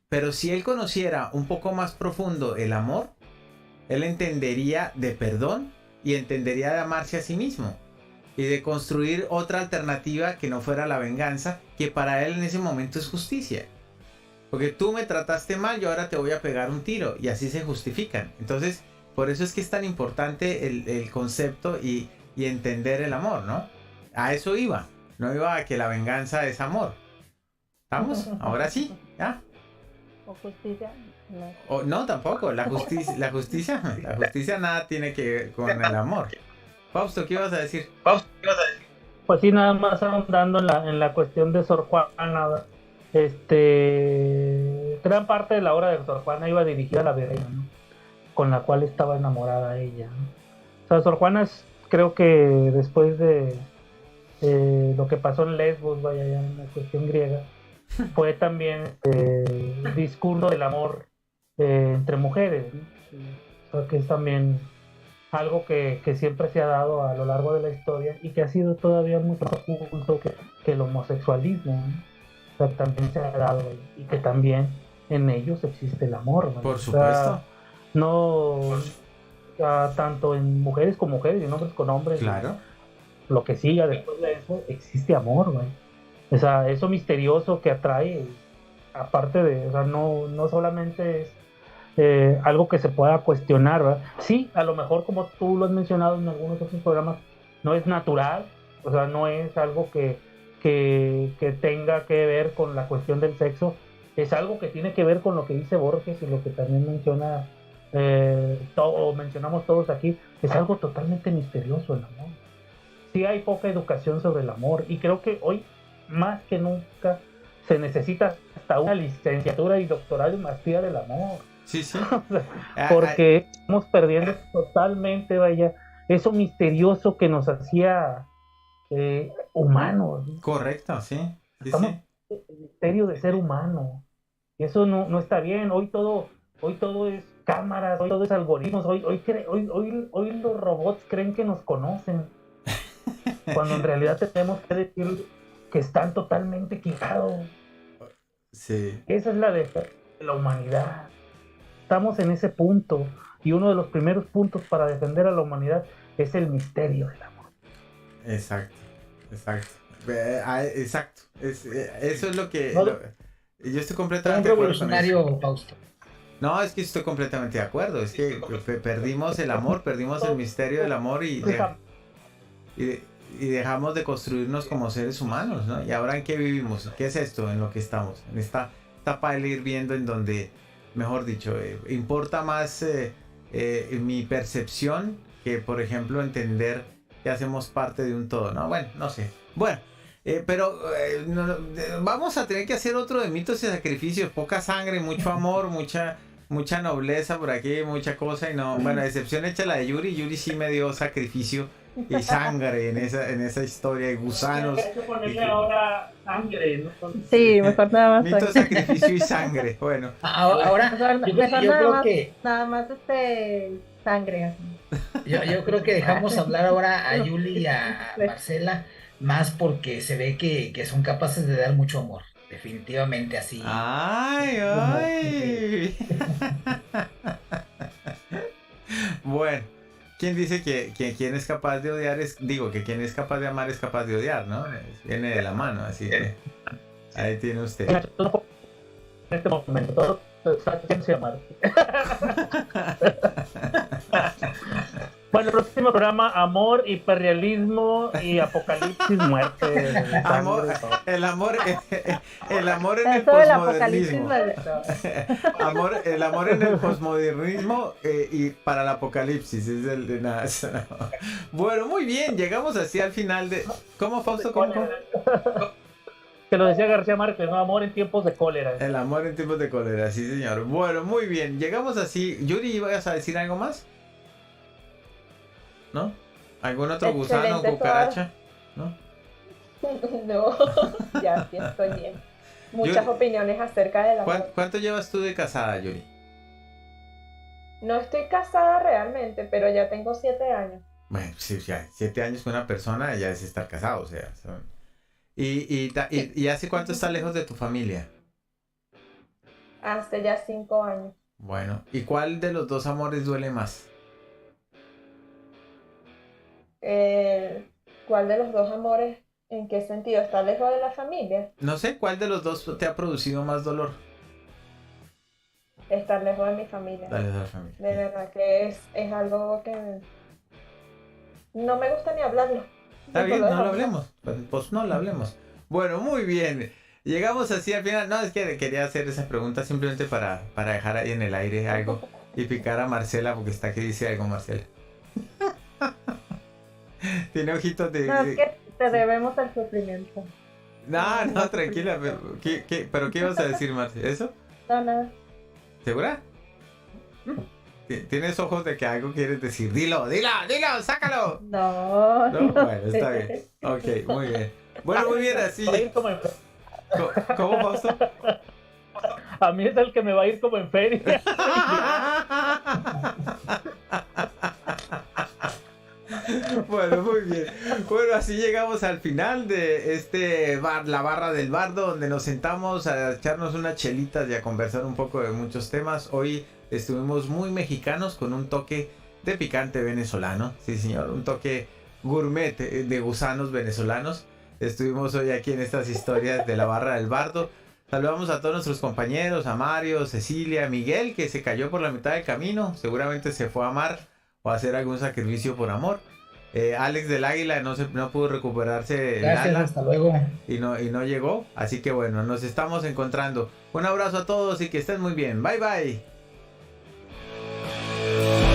Pero si él conociera un poco más profundo el amor, él entendería de perdón y entendería de amarse a sí mismo y de construir otra alternativa que no fuera la venganza, que para él en ese momento es justicia. Porque tú me trataste mal, yo ahora te voy a pegar un tiro, y así se justifican. Entonces, por eso es que es tan importante el concepto y entender el amor, ¿no? A eso iba. No iba a que la venganza es amor. ¿Estamos? Ahora sí, ¿ya? ¿O justicia? No. No, tampoco. La justicia nada tiene que ver con el amor. Fausto, ¿qué ibas a decir? Pues sí, nada más ahondando en la cuestión de Sor Juana. Gran parte de la obra de Sor Juana iba dirigida a la virreina, ¿no? con la cual estaba enamorada ella, ¿no? O sea, Sor Juana creo que después de lo que pasó en Lesbos, vaya, ya en la cuestión griega, fue también el discurso del amor entre mujeres, ¿no? O sea, que es también algo que siempre se ha dado a lo largo de la historia y que ha sido todavía mucho más oculto que el homosexualismo, ¿no? O sea, también se ha dado y que también en ellos existe el amor, ¿no? Por supuesto. O sea, no tanto en mujeres con mujeres y en hombres con hombres. Claro. Lo que siga después de eso, existe amor, güey. O sea, eso misterioso que atrae, aparte de, o sea, no solamente es algo que se pueda cuestionar, ¿verdad? Sí, a lo mejor como tú lo has mencionado en algunos otros programas, no es natural, o sea, no es algo que tenga que ver con la cuestión del sexo, es algo que tiene que ver con lo que dice Borges y lo que también menciona mencionamos todos aquí, es algo totalmente misterioso el amor. Sí hay poca educación sobre el amor y creo que hoy más que nunca se necesita hasta una licenciatura y doctorado y maestría del amor. Sí, sí. Porque estamos perdiendo totalmente, vaya, eso misterioso que nos hacía humanos, ¿no? Correcto, sí. Estamos en el misterio de ser humano. Y eso no está bien. Hoy todo es cámaras, hoy todo es algoritmos, hoy los robots creen que nos conocen. Cuando en realidad tenemos que decir que están totalmente equivocados. Sí. Esa es la defensa de la humanidad. Estamos en ese punto y uno de los primeros puntos para defender a la humanidad es el misterio del amor. Exacto. Eso es lo que... yo estoy completamente de acuerdo con eso. Fausto. No, es que estoy completamente de acuerdo. Es que perdimos el amor, perdimos el misterio del amor y dejamos de construirnos como seres humanos, ¿no? ¿Y ahora en qué vivimos? ¿Qué es esto en lo que estamos? En esta etapa de ir viendo en donde, mejor dicho, importa más mi percepción que, por ejemplo, entender que hacemos parte de un todo, ¿no? Bueno, no sé. Bueno, vamos a tener que hacer otro de mitos y sacrificios. Poca sangre, mucho amor, mucha nobleza por aquí, mucha cosa y no... Bueno, excepción hecha la de Yuri. Yuri sí me dio sacrificio y sangre en esa historia, y gusanos. Hay que ponerle ahora sangre, ¿no? Sí, mejor nada más. Mito, sacrificio y sangre. Bueno. Ahora, yo creo que... Nada más sangre. Yo creo que dejamos hablar ahora a Yuli y a Marcela, más porque se ve que son capaces de dar mucho amor. Definitivamente así. ¡Ay! Bueno, ¿quién dice que quien es capaz de odiar que quien es capaz de amar es capaz de odiar, ¿no? Viene de la mano, así que ahí tiene usted. En este momento, todo se llama. Bueno, el próximo programa, amor, hiperrealismo y apocalipsis, muerte. El amor en el posmodernismo. El amor en el posmodernismo y para el apocalipsis es el de nada. Bueno, muy bien, llegamos así al final de... ¿Cómo, Fausto? ¿Cómo? Que lo decía García Márquez, ¿no? Amor en tiempos de cólera. El amor en tiempos de cólera, sí señor. Bueno, muy bien, llegamos así. Yuri, ¿ibas a decir algo más? ¿No? ¿Algún otro gusano o cucaracha? ¿No? No, ya sí estoy bien. Muchas opiniones acerca del amor. ¿Cuánto llevas tú de casada, Yuri? No estoy casada realmente, pero ya tengo 7 años. Bueno, sí, ya 7 años con una persona ya es estar casado, o sea. ¿Y hace cuánto estás lejos de tu familia? Hace ya 5 años. Bueno, ¿y cuál de los dos amores duele más? ¿Cuál de los dos amores? ¿En qué sentido? ¿Está lejos de la familia? No sé, ¿cuál de los dos te ha producido más dolor? Estar lejos de mi familia. Lejos de la familia. De verdad que es algo que no me gusta ni hablarlo. Está bien, no lo hablemos. Pues no lo hablemos. Bueno, muy bien. Llegamos así al final. No, es que quería hacer esa pregunta simplemente para dejar ahí en el aire algo y picar a Marcela porque está que dice algo, Marcela. Tiene ojitos de... No, es que te debemos el sufrimiento. No, tranquila. ¿Pero qué ibas a decir, Marcela? ¿Eso? No, nada. ¿Segura? Tienes ojos de que algo quieres decir. Dilo, sácalo. No, ¿No? Bueno, está bien. Ok, muy bien. Bueno, muy bien, así. Va a ir como en ¿Cómo, Fausto? A mí es el que me va a ir como en feria. Bueno, muy bien. Bueno, así llegamos al final de la barra del bardo, donde nos sentamos a echarnos unas chelitas y a conversar un poco de muchos temas. Hoy estuvimos muy mexicanos con un toque de picante venezolano. Sí, señor, un toque gourmet de gusanos venezolanos. Estuvimos hoy aquí en estas historias de la barra del bardo. Saludamos a todos nuestros compañeros, a Mario, Cecilia, Miguel, que se cayó por la mitad del camino. Seguramente se fue a amar o a hacer algún sacrificio por amor. Alex del Águila no pudo recuperarse. Gracias, hasta luego. Y no llegó. Así que bueno, nos estamos encontrando. Un abrazo a todos y que estén muy bien. Bye bye.